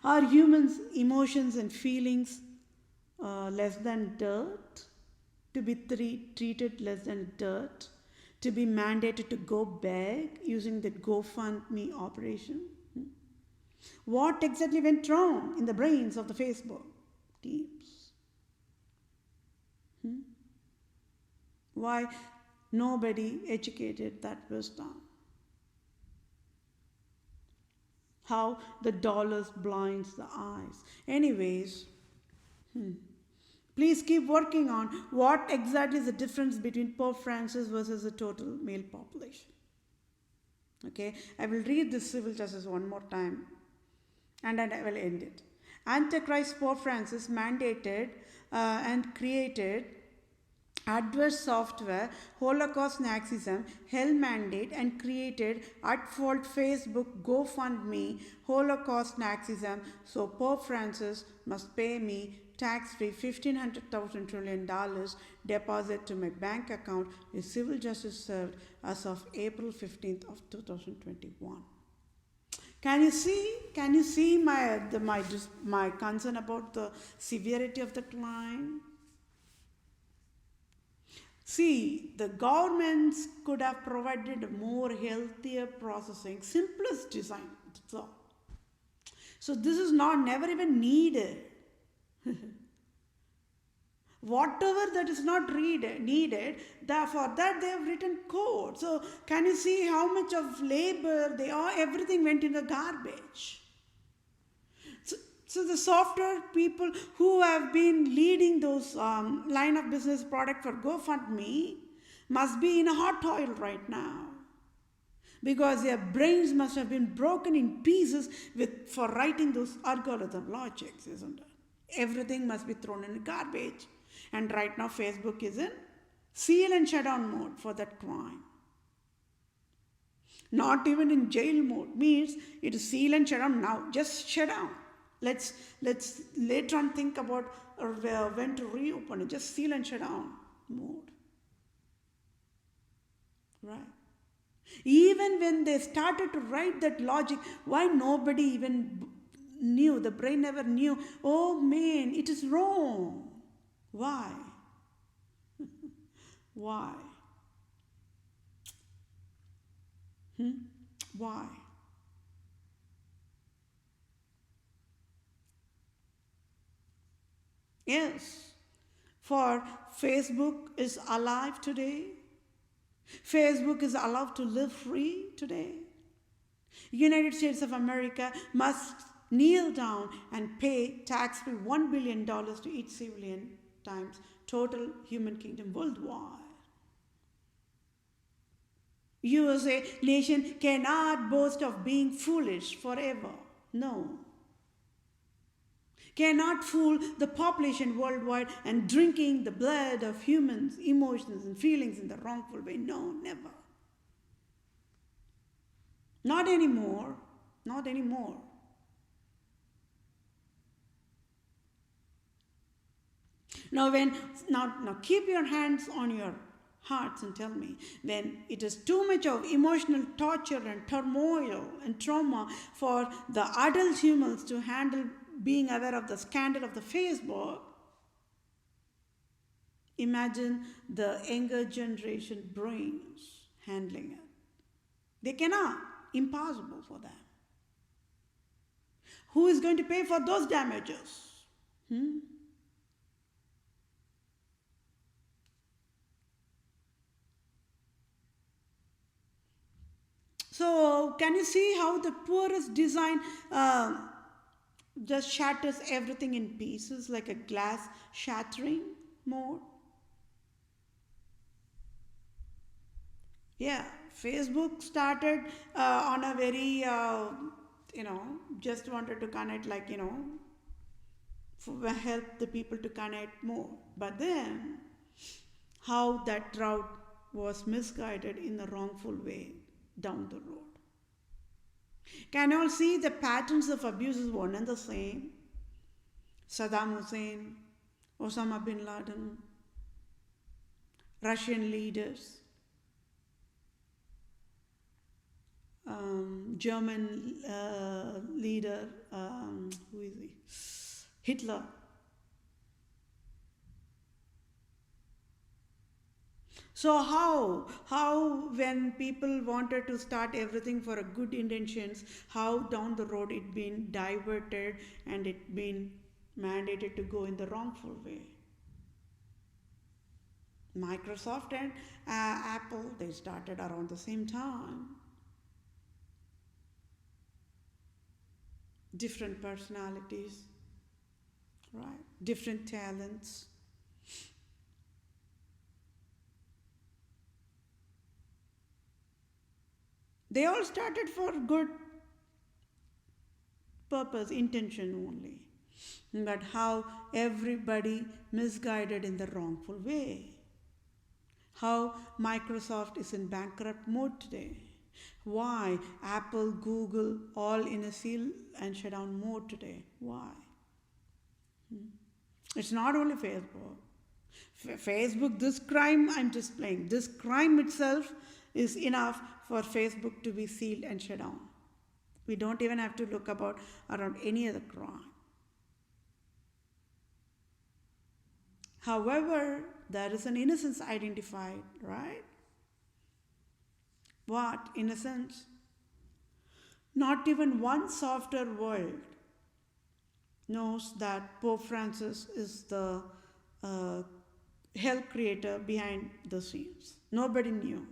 Speaker 1: Are humans' emotions and feelings less than dirt? To be treated less than dirt? To be mandated to go beg using the GoFundMe operation? What exactly went wrong in the brains of the Facebook teams? Why nobody educated that wisdom? How the dollars blinds the eyes. Anyways, please keep working on what exactly is the difference between Pope Francis versus the total male population. Okay, I will read this civil justice one more time and then I will end it. Antichrist Pope Francis mandated and created adverse software, Holocaust Nazism, hell mandate, and created at fault Facebook, GoFundMe, Holocaust Nazism. So Pope Francis must pay me tax-free $1,500 trillion deposit to my bank account. Is civil justice served as of April 15th of 2021. Can you see my concern about the severity of the crime? See, the governments could have provided a more healthier processing, simplest design. So this is never even needed. Whatever that is not needed, for that they have written code. So can you see how much of labor everything went in the garbage? So the software people who have been leading those line of business product for GoFundMe must be in a hot oil right now. Because their brains must have been broken in pieces for writing those algorithm logics, isn't it? Everything must be thrown in the garbage. And right now Facebook is in seal and shut down mode for that crime. Not even in jail mode, means it is seal and shut down now. Just shut down. Let's later on think about when to reopen it. Just seal and shut down mode. Right? Even when they started to write that logic, why nobody even knew? The brain never knew. Oh man, it is wrong. Why? Why? Hmm? Why? Yes, for Facebook is alive today. Facebook is allowed to live free today. United States of America must kneel down and pay tax-free $1 billion to each civilian times total human kingdom worldwide. USA nation cannot boast of being foolish forever. No. Cannot fool the population worldwide and drinking the blood of humans, emotions and feelings in the wrongful way. No, never. Not anymore. Not anymore. Now keep your hands on your hearts and tell me, when it is too much of emotional torture and turmoil and trauma for the adult humans to handle being aware of the scandal of the Facebook, imagine the younger generation brains handling it. They cannot. Impossible for them. Who is going to pay for those damages? Hmm? So, can you see how the poorest design just shatters everything in pieces like a glass shattering more? Yeah, Facebook started on a very, just wanted to connect, like, help the people to connect more. But then, how that route was misguided in the wrongful way down the road. Can you all see the patterns of abuses one and the same? Saddam Hussein, Osama bin Laden, Russian leaders, German leader, who is he? Hitler. So how when people wanted to start everything for a good intentions, how down the road it been diverted and it been mandated to go in the wrongful way. Microsoft and Apple, they started around the same time. Different personalities, right? Different talents. They all started for good purpose, intention only. But how everybody misguided in the wrongful way. How Microsoft is in bankrupt mode today. Why Apple, Google, all in a seal and shutdown mode today. Why? It's not only Facebook. Facebook, this crime I'm just playing, this crime itself is enough for Facebook to be sealed and shut down. We don't even have to look about around any other crime. However, there is an innocence identified, right? What innocence? Not even one softer world knows that Pope Francis is the hell creator behind the scenes. Nobody knew.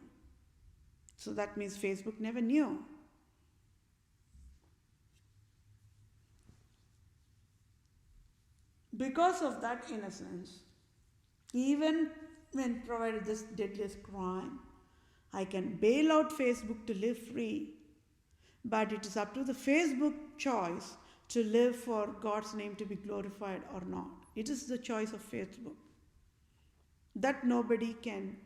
Speaker 1: So that means Facebook never knew. Because of that innocence, even when provided this deadliest crime, I can bail out Facebook to live free. But it is up to the Facebook choice to live for God's name to be glorified or not. It is the choice of Facebook. That nobody can.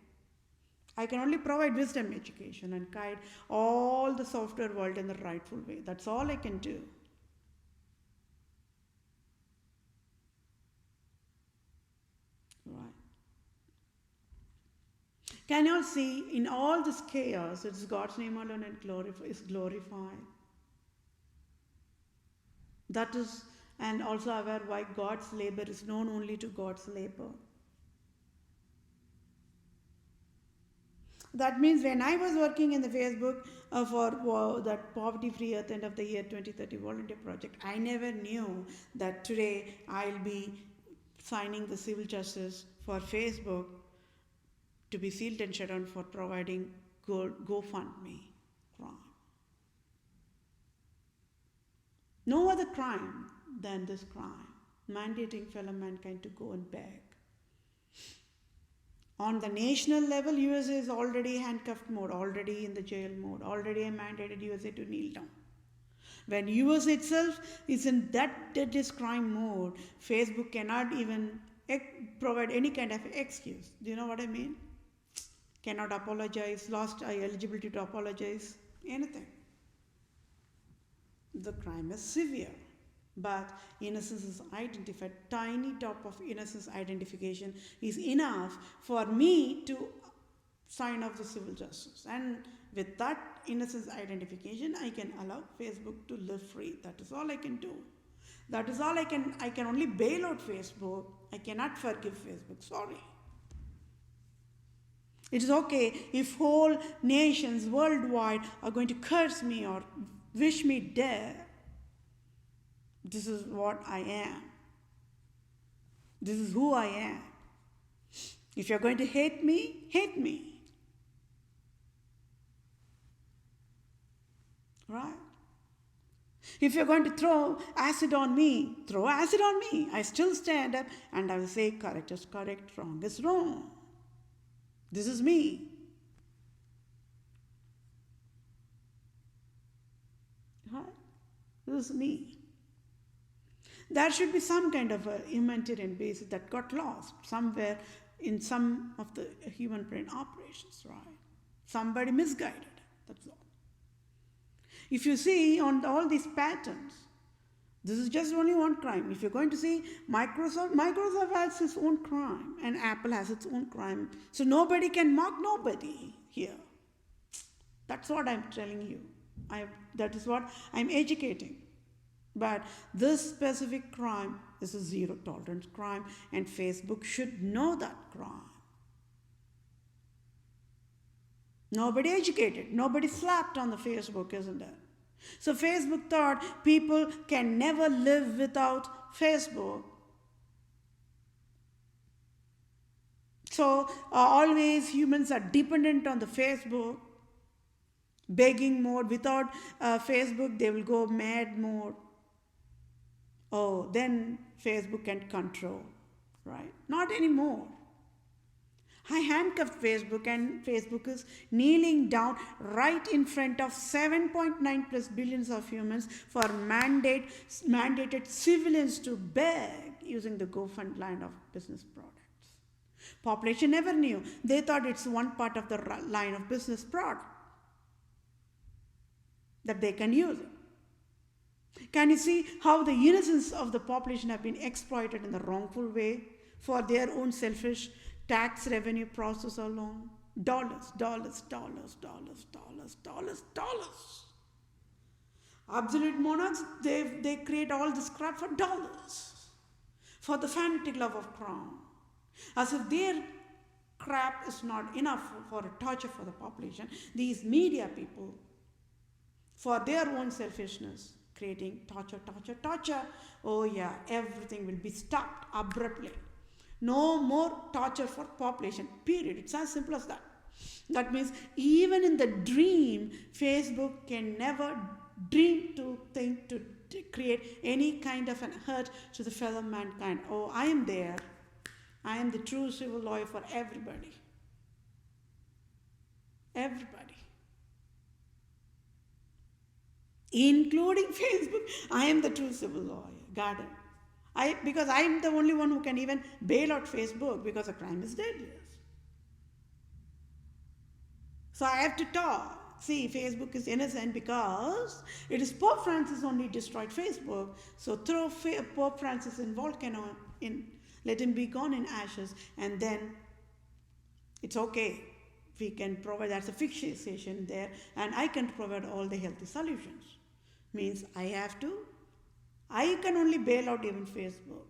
Speaker 1: I can only provide wisdom education and guide all the software world in the rightful way. That's all I can do. Right. Can you all see in all this chaos, it's God's name alone and is glorified. That is, and also aware why God's labor is known only to God's labor. That means when I was working in the Facebook for that Poverty Free Earth End of the Year 2030 volunteer project, I never knew that today I'll be signing the civil justice for Facebook to be sealed and shut down for providing GoFundMe crime. No other crime than this crime, mandating fellow mankind to go and beg. On the national level, USA is already handcuffed mode, already in the jail mode, already mandated USA to kneel down. When US itself is in that deadliest crime mode, Facebook cannot even provide any kind of excuse. Do you know what I mean? Cannot apologize, lost eligibility to apologize, anything. The crime is severe. But innocence is identified. Tiny top of innocence identification is enough for me to sign off the civil justice. And with that innocence identification, I can allow Facebook to live free. That is all I can do. That is all I can only bail out Facebook. I cannot forgive Facebook. Sorry. It is okay if whole nations worldwide are going to curse me or wish me dead. This is what I am. This is who I am. If you're going to hate me, hate me. Right? If you're going to throw acid on me, throw acid on me. I still stand up and I will say correct is correct, wrong is wrong. This is me. Right? This is me. There should be some kind of a humanitarian basis that got lost somewhere in some of the human brain operations, right? Somebody misguided, that's all. If you see on all these patterns, this is just only one crime. If you're going to see Microsoft has its own crime and Apple has its own crime. So nobody can mock nobody here. That's what I'm telling you. That is what I'm educating. But this specific crime is a zero tolerance crime, and Facebook should know that crime. Nobody educated, nobody slapped on the Facebook, isn't it? So Facebook thought people can never live without Facebook. So always humans are dependent on the Facebook, begging mode. Without Facebook, they will go mad mode. Oh, then Facebook can control, right? Not anymore. I handcuffed Facebook and Facebook is kneeling down right in front of 7.9 plus billions of humans for mandated civilians to beg using the GoFund line of business products. Population never knew. They thought it's one part of the line of business product that they can use it. Can you see how the innocence of the population have been exploited in the wrongful way for their own selfish tax revenue process alone? Dollars. Absolute monarchs, they create all this crap for dollars, for the fanatic love of crown. As if their crap is not enough for a torture for the population, these media people, for their own selfishness, creating torture. Oh yeah, everything will be stopped abruptly. No more torture for population, period. It's as simple as that. That means even in the dream, Facebook can never dream to think to create any kind of an hurt to the fellow mankind. Oh, I am there. I am the true civil lawyer for everybody. Everybody. Including Facebook, I am the true civil lawyer. Got it? Because I am the only one who can even bail out Facebook because the crime is deadliest. So I have to talk. See, Facebook is innocent because it is Pope Francis only destroyed Facebook. So throw Pope Francis in volcano, let him be gone in ashes, and then it's okay. We can provide, that's a fixation there, and I can provide all the healthy solutions. Means I can only bail out even Facebook.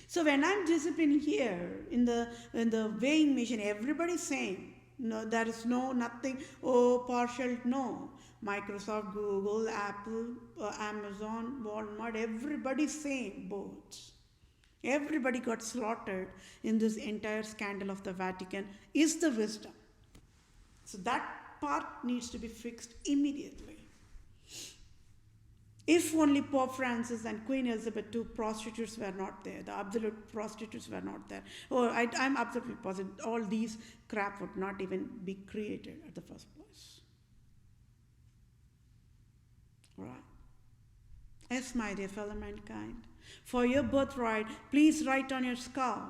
Speaker 1: So when I'm disciplining here in the weighing machine, everybody's same. No, there is no nothing. Oh, partial. No, Microsoft, Google, Apple, Amazon, Walmart. Everybody's same boats. Everybody got slaughtered in this entire scandal of the Vatican. Is the wisdom. So that part needs to be fixed immediately. If only Pope Francis and Queen Elizabeth, two prostitutes, were not there, the absolute prostitutes were not there, I'm absolutely positive all these crap would not even be created at the first place. All right. Yes, my dear fellow mankind, for your birthright, please write on your skull.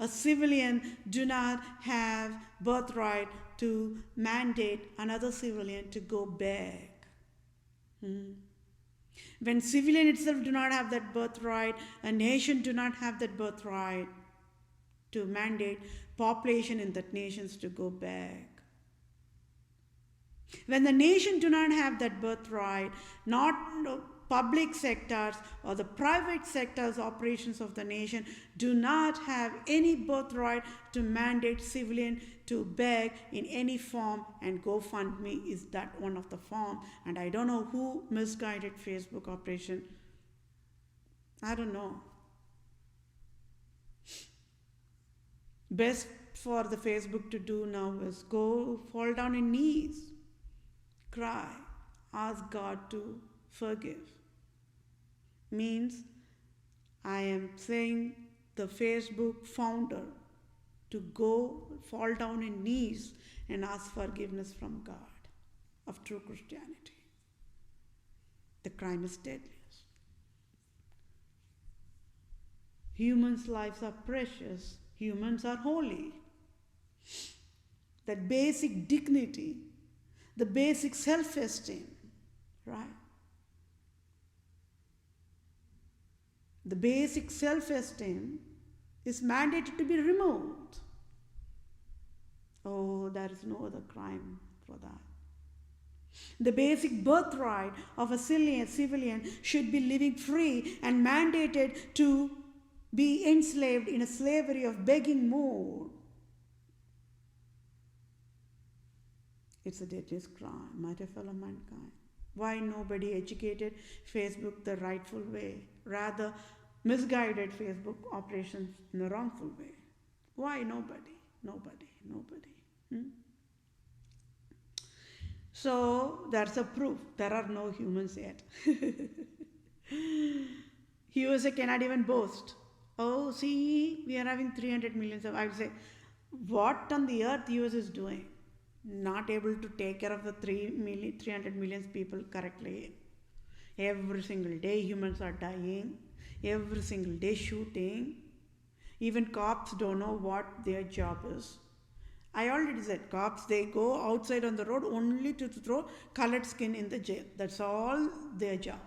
Speaker 1: A civilian do not have birthright to mandate another civilian to go beg. When civilian itself do not have that birthright, a nation do not have that birthright to mandate population in that nations to go beg. When the nation do not have that birthright, not public sectors or the private sectors operations of the nation do not have any birthright to mandate civilian to beg in any form, and GoFundMe is that one of the form. And I don't know who misguided Facebook operation. I don't know. Best for the Facebook to do now is go fall down in knees, cry, ask God to forgive. Means I am saying the Facebook founder to go fall down in knees and ask forgiveness from God of true Christianity. The crime is deadliest. Humans' lives are precious. Humans are holy. That basic dignity, the basic self-esteem, right? The basic self-esteem is mandated to be removed. Oh, there is no other crime for that. The basic birthright of a civilian should be living free and mandated to be enslaved in a slavery of begging more. It's a deadliest crime, my dear fellow mankind. Why nobody educated Facebook the rightful way, rather misguided Facebook operations in a wrongful way? Why nobody? So that's a proof there are no humans yet. USA cannot even boast. Oh, see, we are having 300 million. I would say, what on the earth US is doing? Not able to take care of the 300 million people correctly. Every single day humans are dying. Every single day shooting. Even cops don't know what their job is. I already said cops, they go outside on the road only to throw colored skin in the jail. That's all their job.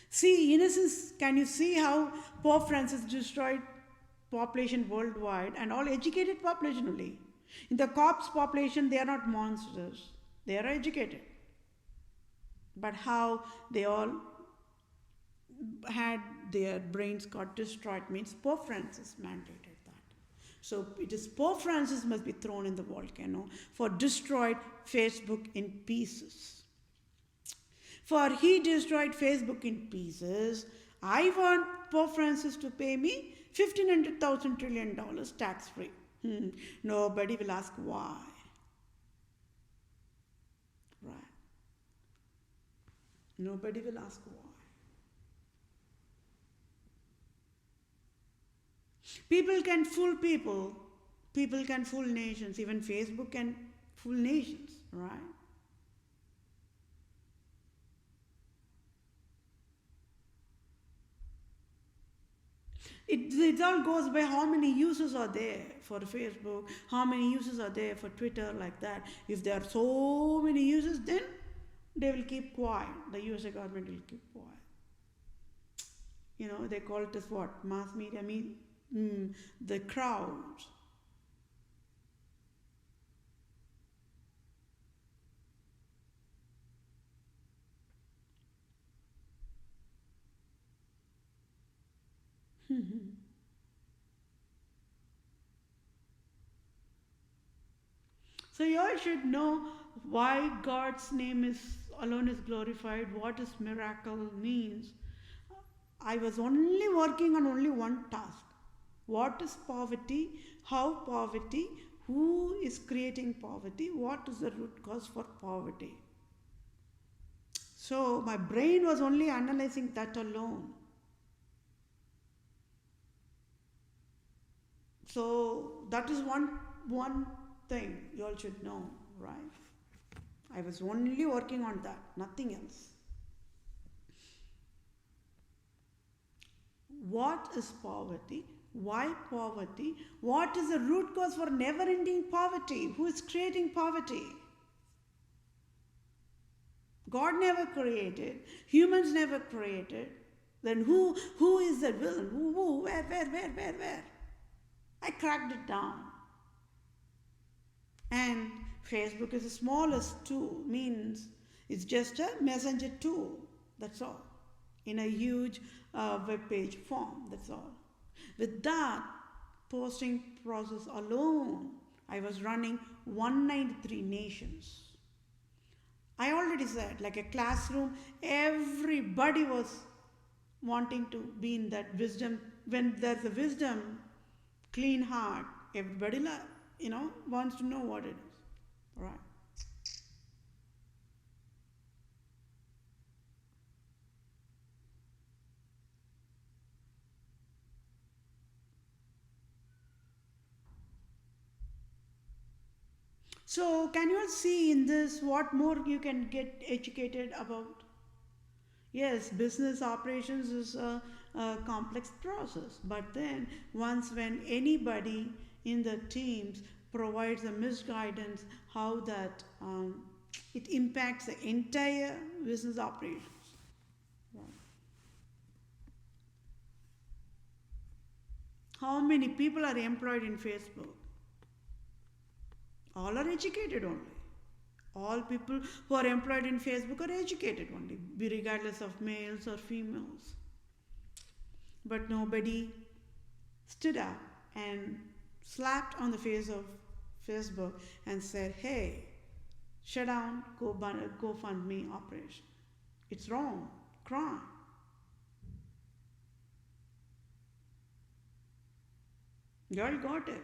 Speaker 1: See, innocence, can you see how Pope Francis destroyed population worldwide and all educated population only? In the cops population, they are not monsters. They are educated. But how they all had their brains got destroyed means Pope Francis mandated that. So it is Pope Francis must be thrown in the volcano for destroyed Facebook in pieces. For he destroyed Facebook in pieces, I want Pope Francis to pay me $1,500,000 trillion tax-free. Nobody will ask why. Right. Nobody will ask why. People can fool people. People can fool nations. Even Facebook can fool nations, right? It all goes by how many users are there for Facebook, how many users are there for Twitter, like that. If there are so many users, then they will keep quiet. The USA government will keep quiet. You know, they call it as what? Mass media, the crowds. So you all should know why God's name is alone is glorified, what is miracle means. I was only working on only one task. What is poverty? How poverty? Who is creating poverty? What is the root cause for poverty? So my brain was only analyzing that alone. So that is one thing you all should know, right? I was only working on that, nothing else. What is poverty? Why poverty? What is the root cause for never ending poverty? Who is creating poverty? God never created, humans never created. Then who is the villain? Who? Where? I cracked it down. And Facebook is the smallest tool, means it's just a messenger tool, that's all, in a huge web page form, that's all. With that posting process alone, I was running 193 nations. I already said, like a classroom, everybody was wanting to be in that wisdom. When there's a wisdom, clean heart, everybody wants to know what it is, right? So can you all see in this what more you can get educated about? Yes, business operations is a complex process, but then once when anybody in the teams provides a misguidance, how that it impacts the entire business operations. Right. How many people are employed in Facebook? All are educated only. All people who are employed in Facebook are educated only, regardless of males or females. But nobody stood up and slapped on the face of Facebook and said, hey, shut down GoFundMe operation. It's wrong, crime. You all got it.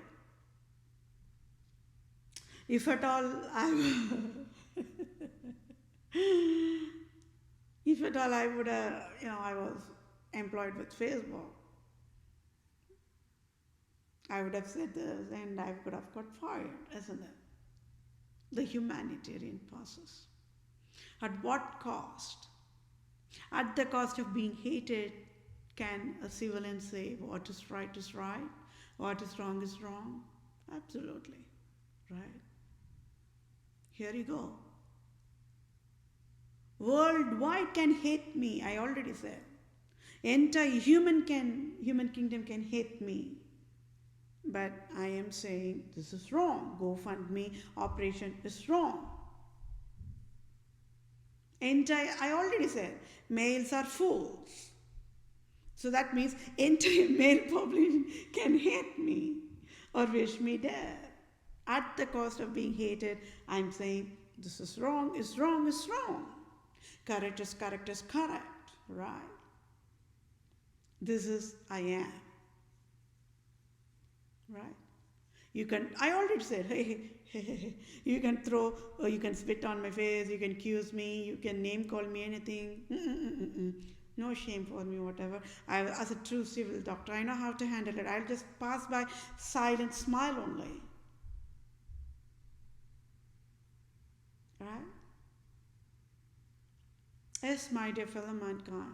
Speaker 1: If at all if at all I would have, I was employed with Facebook, I would have said this and I could have got fired, isn't it? The humanitarian process. At what cost? At the cost of being hated, can a civilian say what is right, what is wrong? Absolutely, right? Here you go. Worldwide can hate me, I already said. Entire human kingdom can hate me. But I am saying this is wrong. GoFundMe operation is wrong. I already said males are fools. So that means entire male population can hate me or wish me dead. At the cost of being hated, I'm saying this is wrong, is wrong, is wrong. Correct is correct, right? This is I am. Right? I already said, hey, you can throw, or you can spit on my face, you can accuse me, you can name call me anything. No shame for me, whatever. As a true civil doctor, I know how to handle it. I'll just pass by, silent smile only. Right? Yes, my dear fellow mankind,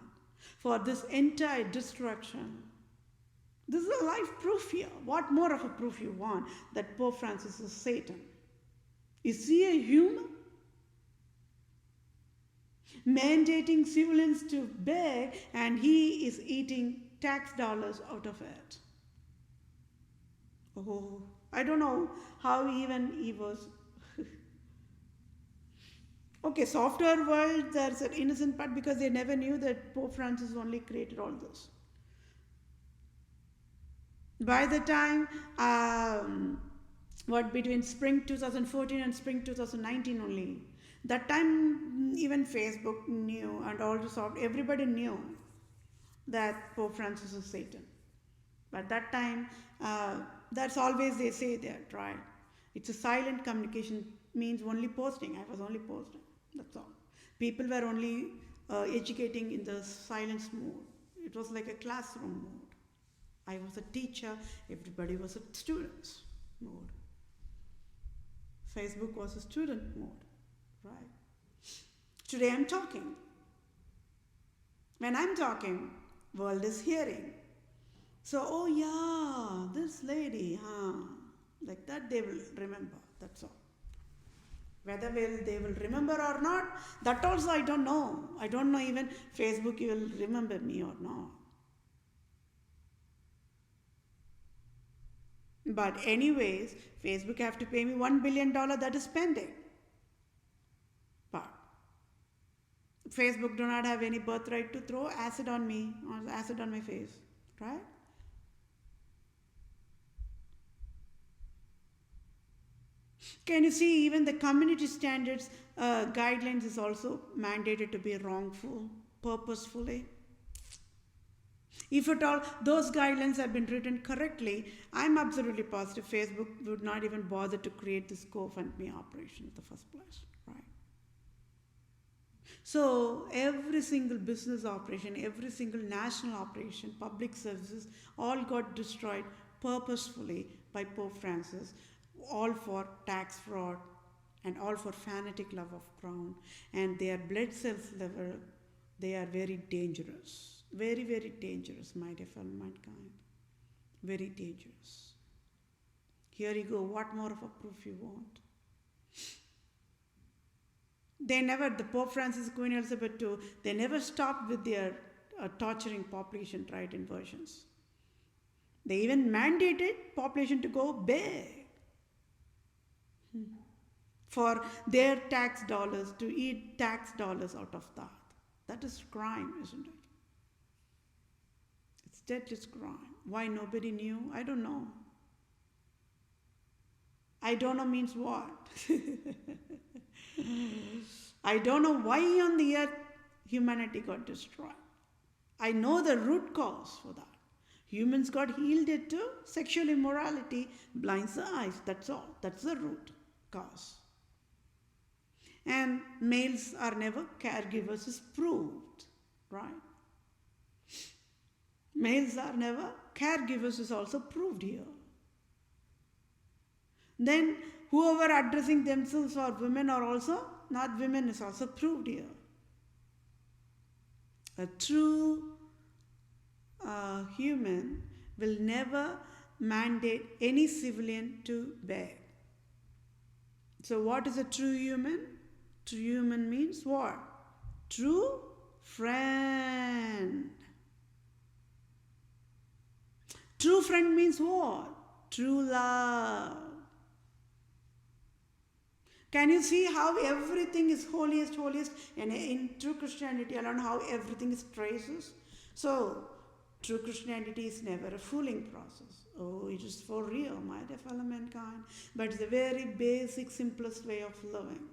Speaker 1: for this entire destruction, this is a life proof here. What more of a proof you want that Pope Francis is Satan? Is he a human? Mandating civilians to beg and he is eating tax dollars out of it. Oh, I don't know how even he was. Okay, software world, there's an innocent part because they never knew that Pope Francis only created all this. By the time, what between spring 2014 and spring 2019 only, that time even Facebook knew, and also everybody knew that Pope Francis is Satan. But that time, that's always they say that, right? It's a silent communication, means only posting. I was only posting. That's all. People were only educating in the silence mode. It was like a classroom mode. I was a teacher, everybody was a student mode. Facebook was a student mode, right? Today I'm talking. When I'm talking, world is hearing. So, oh yeah, this lady, huh? Like that they will remember, that's all. Whether they will remember or not, that also I don't know. I don't know even Facebook will remember me or not. But anyways, Facebook have to pay me $1 billion, that is pending. But Facebook do not have any birthright to throw acid on me or acid on my face, right? Can you see even the community standards guidelines is also mandated to be wrongful, purposefully? If at all those guidelines have been written correctly, I'm absolutely positive Facebook would not even bother to create this GoFundMe operation in the first place, right? So every single business operation, every single national operation, public services, all got destroyed purposefully by Pope Francis, all for tax fraud and all for fanatic love of crown, and their blood cells level, they are very dangerous. Very, very dangerous, my dear fellow mankind. Very dangerous. Here you go, what more of a proof you want? They never, the Pope Francis, Queen Elizabeth II, they never stopped with their torturing population, right, inversions. They even mandated population to go big for their tax dollars, to eat tax dollars out of that. That is crime, isn't it? It's deadly crime. Why nobody knew? I don't know. I don't know means what? I don't know why on the earth humanity got destroyed. I know the root cause for that. Humans got yielded to sexual immorality, blinds the eyes, that's all. That's the root cause. And males are never caregivers is proved, right? Males are never caregivers is also proved here. Then whoever addressing themselves or women are also not women is also proved here. A true human will never mandate any civilian to beg. So what is a true human? True human means what? True friend. True friend means what? True love. Can you see how everything is holiest, and in true Christianity alone how everything is traces? So, true Christianity is never a fooling process. Oh, it is for real, my dear fellow mankind. But it's a very basic, simplest way of living.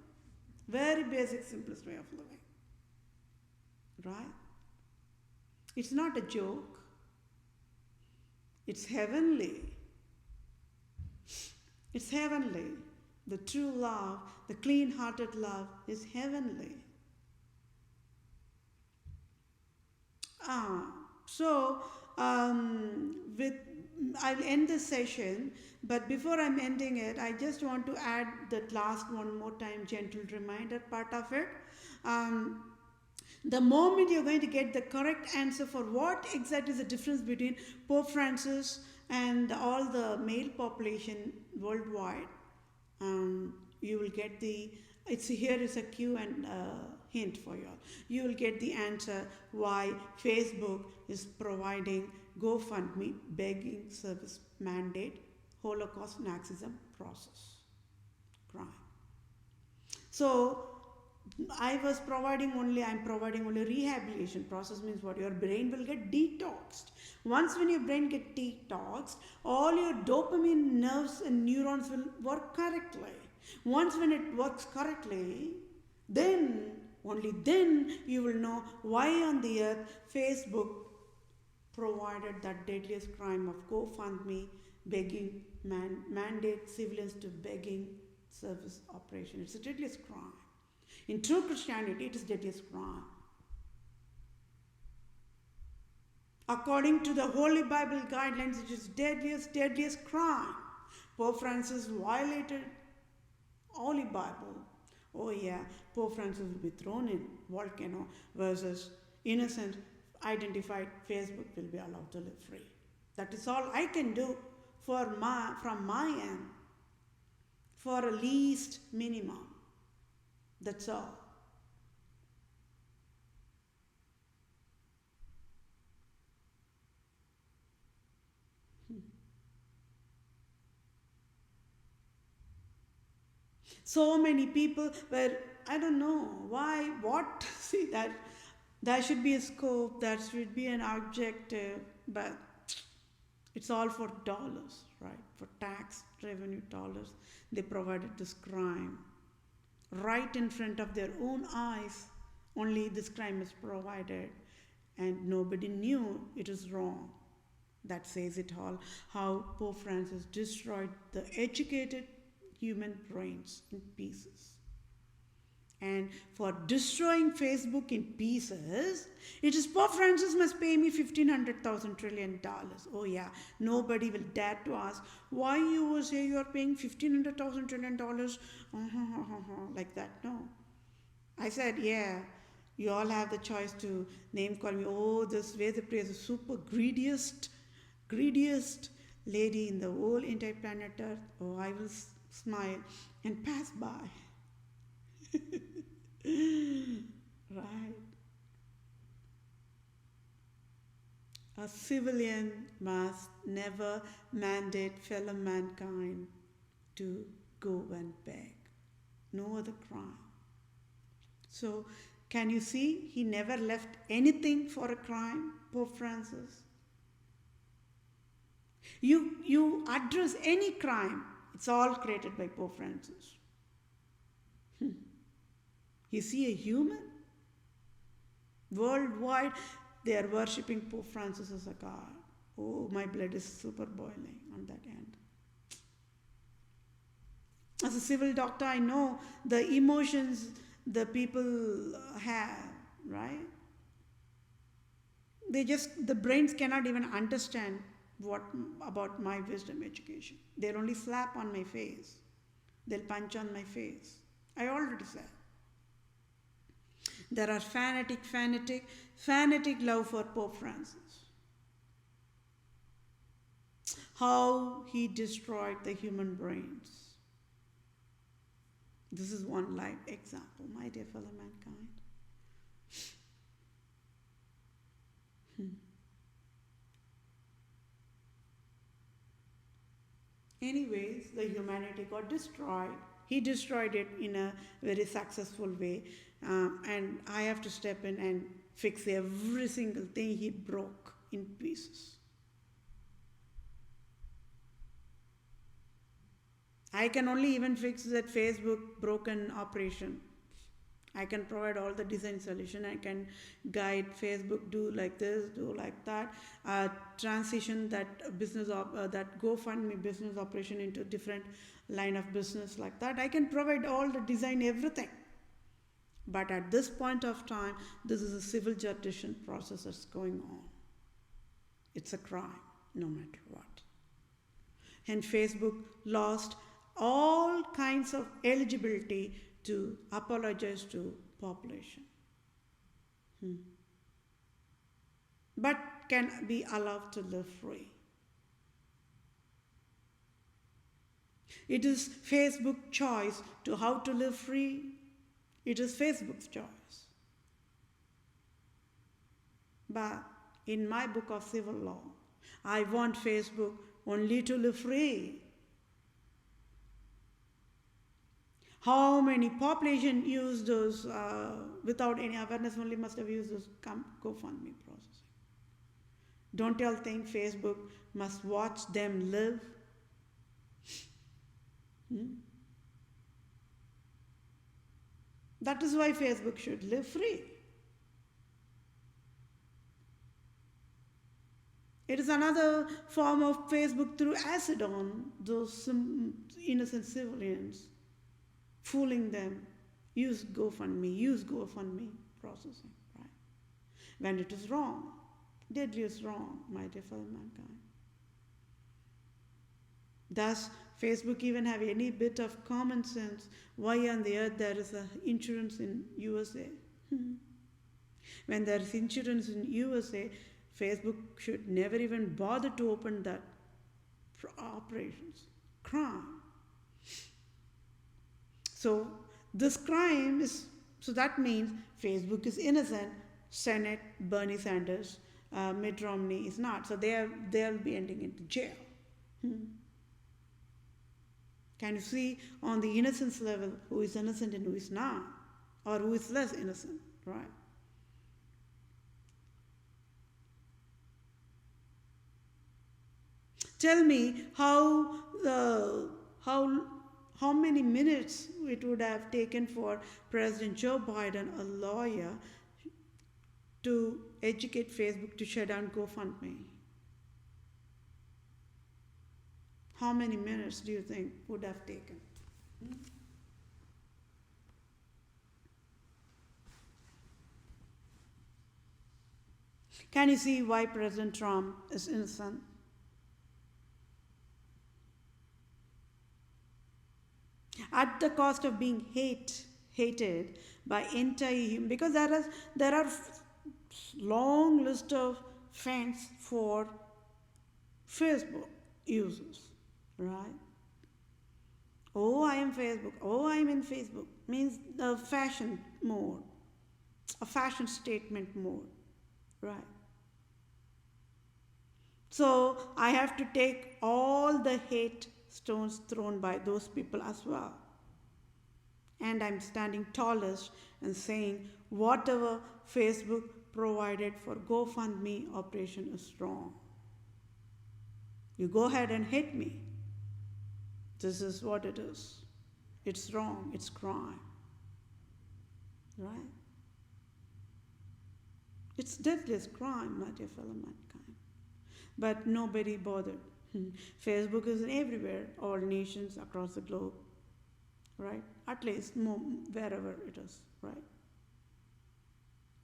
Speaker 1: Very basic, simplest way of living. Right? It's not a joke. It's heavenly. It's heavenly. The true love, the clean-hearted love is heavenly. I'll end this session, but before I'm ending it, I just want to add that last one more time, gentle reminder part of it. The moment you're going to get the correct answer for what exactly is the difference between Pope Francis and all the male population worldwide, you will get here is a cue and hint for you all. You will get the answer why Facebook is providing GoFundMe begging service mandate Holocaust Nazism process crime. So I'm providing only rehabilitation process. Means what? Your brain will get detoxed. Once when your brain get detoxed, all your dopamine nerves and neurons will work correctly. Once when it works correctly, then, only then you will know why on the earth Facebook provided that deadliest crime of GoFundMe, begging, mandate civilians to begging service operation. It's the deadliest crime. In true Christianity, it is deadliest crime. According to the Holy Bible guidelines, it is deadliest crime. Pope Francis violated Holy Bible. Oh yeah, Pope Francis will be thrown in volcano versus innocent identified Facebook will be allowed to live free. That is all I can do from my end for a least minimum. That's all. So many people were, I don't know why, what, see that there should be a scope, there should be an objective, but it's all for dollars, right? For tax revenue dollars, they provided this crime. Right in front of their own eyes, only this crime is provided, and nobody knew it is wrong. That says it all, how Pope Francis destroyed the educated human brains in pieces. And for destroying Facebook in pieces, it is Pope Francis must pay me $1,500,000 trillion. Oh yeah, nobody will dare to ask why you will say you are paying $1,500,000 trillion like that. No, I said yeah. You all have the choice to name call me. Oh, this way the praise is super greediest lady in the whole entire planet Earth. Oh, I will smile and pass by. Right. A civilian must never mandate fellow mankind to go and beg. No other crime. So, can you see? He never left anything for a crime, Pope Francis. You address any crime, it's all created by Pope Francis. Is he a human? Worldwide, they are worshipping Pope Francis as a god. Oh, my blood is super boiling on that end. As a civil doctor, I know the emotions the people have, right? The brains cannot even understand what about my wisdom education. They'll only slap on my face. They'll punch on my face. I already said. There are fanatic love for Pope Francis. How he destroyed the human brains. This is one live example, my dear fellow mankind. Anyways, the humanity got destroyed. He destroyed it in a very successful way. And I have to step in and fix every single thing he broke in pieces. I can only even fix that Facebook broken operation. I can provide all the design solution. I can guide Facebook, do like this, do like that. Transition that business, that GoFundMe business operation into different line of business like that. I can provide all the design, everything. But at this point of time, this is a civil judicial process that's going on. It's a crime, no matter what. And Facebook lost all kinds of eligibility to apologize to population. But can be allowed to live free. It is Facebook's choice to how to live free. It is Facebook's choice. But in my book of civil law, I want Facebook only to live free. How many population use those without any awareness only must have used those GoFundMe processing. Don't y'all think Facebook must watch them live? That is why Facebook should live free. It is another form of Facebook threw acid on those innocent civilians, fooling them. Use GoFundMe processing, right? When it is wrong, deadliest wrong, my dear fellow mankind. Does Facebook even have any bit of common sense? Why on the earth there is a insurance in USA? When there is insurance in USA, Facebook should never even bother to open that for operations. Crime. So this crime is, so that means Facebook is innocent, Senate, Bernie Sanders, Mitt Romney is not. So they'll be ending into jail. Can you see on the innocence level who is innocent and who is not? Or who is less innocent, right? Tell me how many minutes it would have taken for President Joe Biden, a lawyer, to educate Facebook to shut down GoFundMe. How many minutes do you think would have taken? Can you see why President Trump is innocent? At the cost of being hated by entire human, because there are long list of fans for Facebook users, right? Oh, I am Facebook. Oh, I am in Facebook. Means the fashion mode, a fashion statement mode, right? So I have to take all the hate stones thrown by those people as well. And I'm standing tallest and saying whatever Facebook provided for GoFundMe operation is wrong. You go ahead and hit me. This is what it is. It's wrong. It's crime. Right? It's deadliest crime, my dear fellow mankind. But nobody bothered. Facebook is everywhere, all nations across the globe, right? At least wherever it is, right?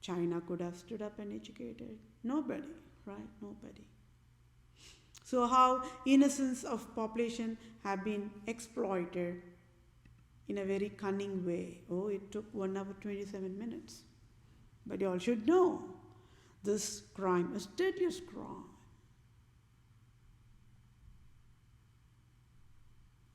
Speaker 1: China could have stood up and educated. Nobody, right? Nobody. So how innocence of population have been exploited in a very cunning way. Oh, it took 1 hour 27 minutes. But you all should know, this crime is deadliest crime.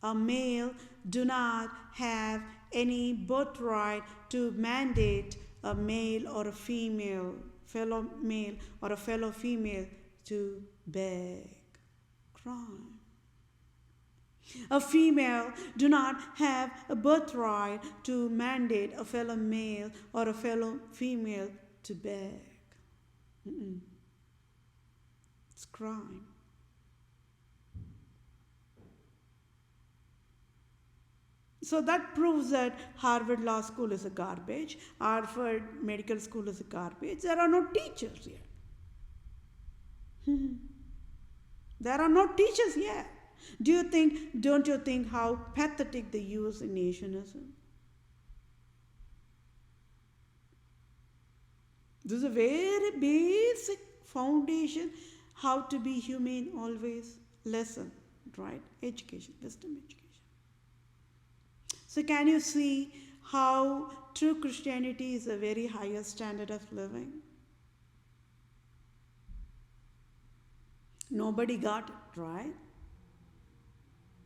Speaker 1: A male do not have any birthright to mandate a male or a female, fellow male or a fellow female to beg. Crime. A female do not have a birthright to mandate a fellow male or a fellow female to beg. It's crime. So that proves that Harvard Law School is a garbage, Harvard Medical School is a garbage. There are no teachers here. There are no teachers here. Don't you think how pathetic the US nation is? This is a very basic foundation, how to be humane always lesson, right? Education, wisdom education. So can you see how true Christianity is a very higher standard of living? Nobody got it, right?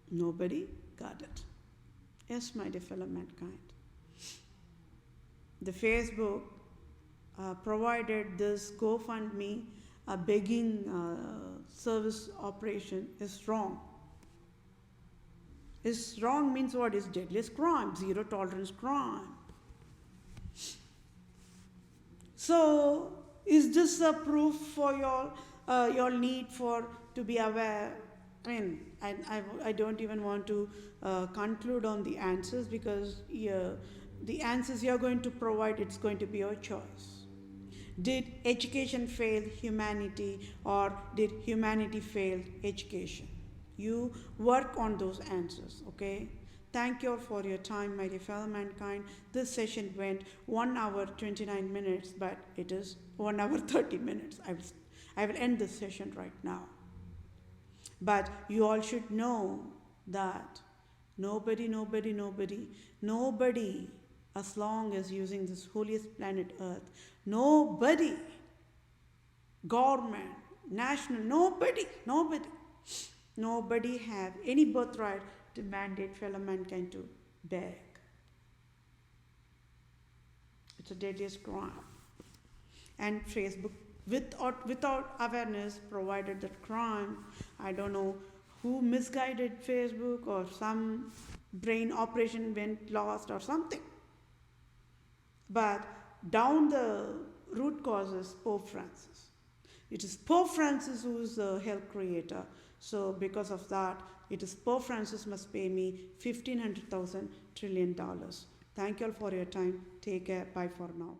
Speaker 1: Nobody got it. Yes, my dear fellow mankind. The Facebook provided this GoFundMe begging service operation is wrong. Is wrong means what? Is deadliest crime, zero tolerance crime. So, is this a proof for your need for to be aware? I mean, I don't even want to conclude on the answers, because the answers you're going to provide, it's going to be your choice. Did education fail humanity, or did humanity fail education? You work on those answers, okay? Thank you all for your time, my dear fellow mankind. This session went 1 hour 29 minutes, but it is 1 hour 30 minutes. I will end this session right now. But you all should know that nobody, as long as using this holiest planet Earth, nobody, government, national, nobody have any birthright to mandate fellow mankind to beg. It's a deadliest crime. And Facebook, with or without awareness, provided that crime. I don't know who misguided Facebook, or some brain operation went lost or something. But down the root cause is Pope Francis. It is Pope Francis who is the hell creator. So because of that, it is Pope Francis must pay me $1,500,000 trillion. Thank you all for your time. Take care. Bye for now.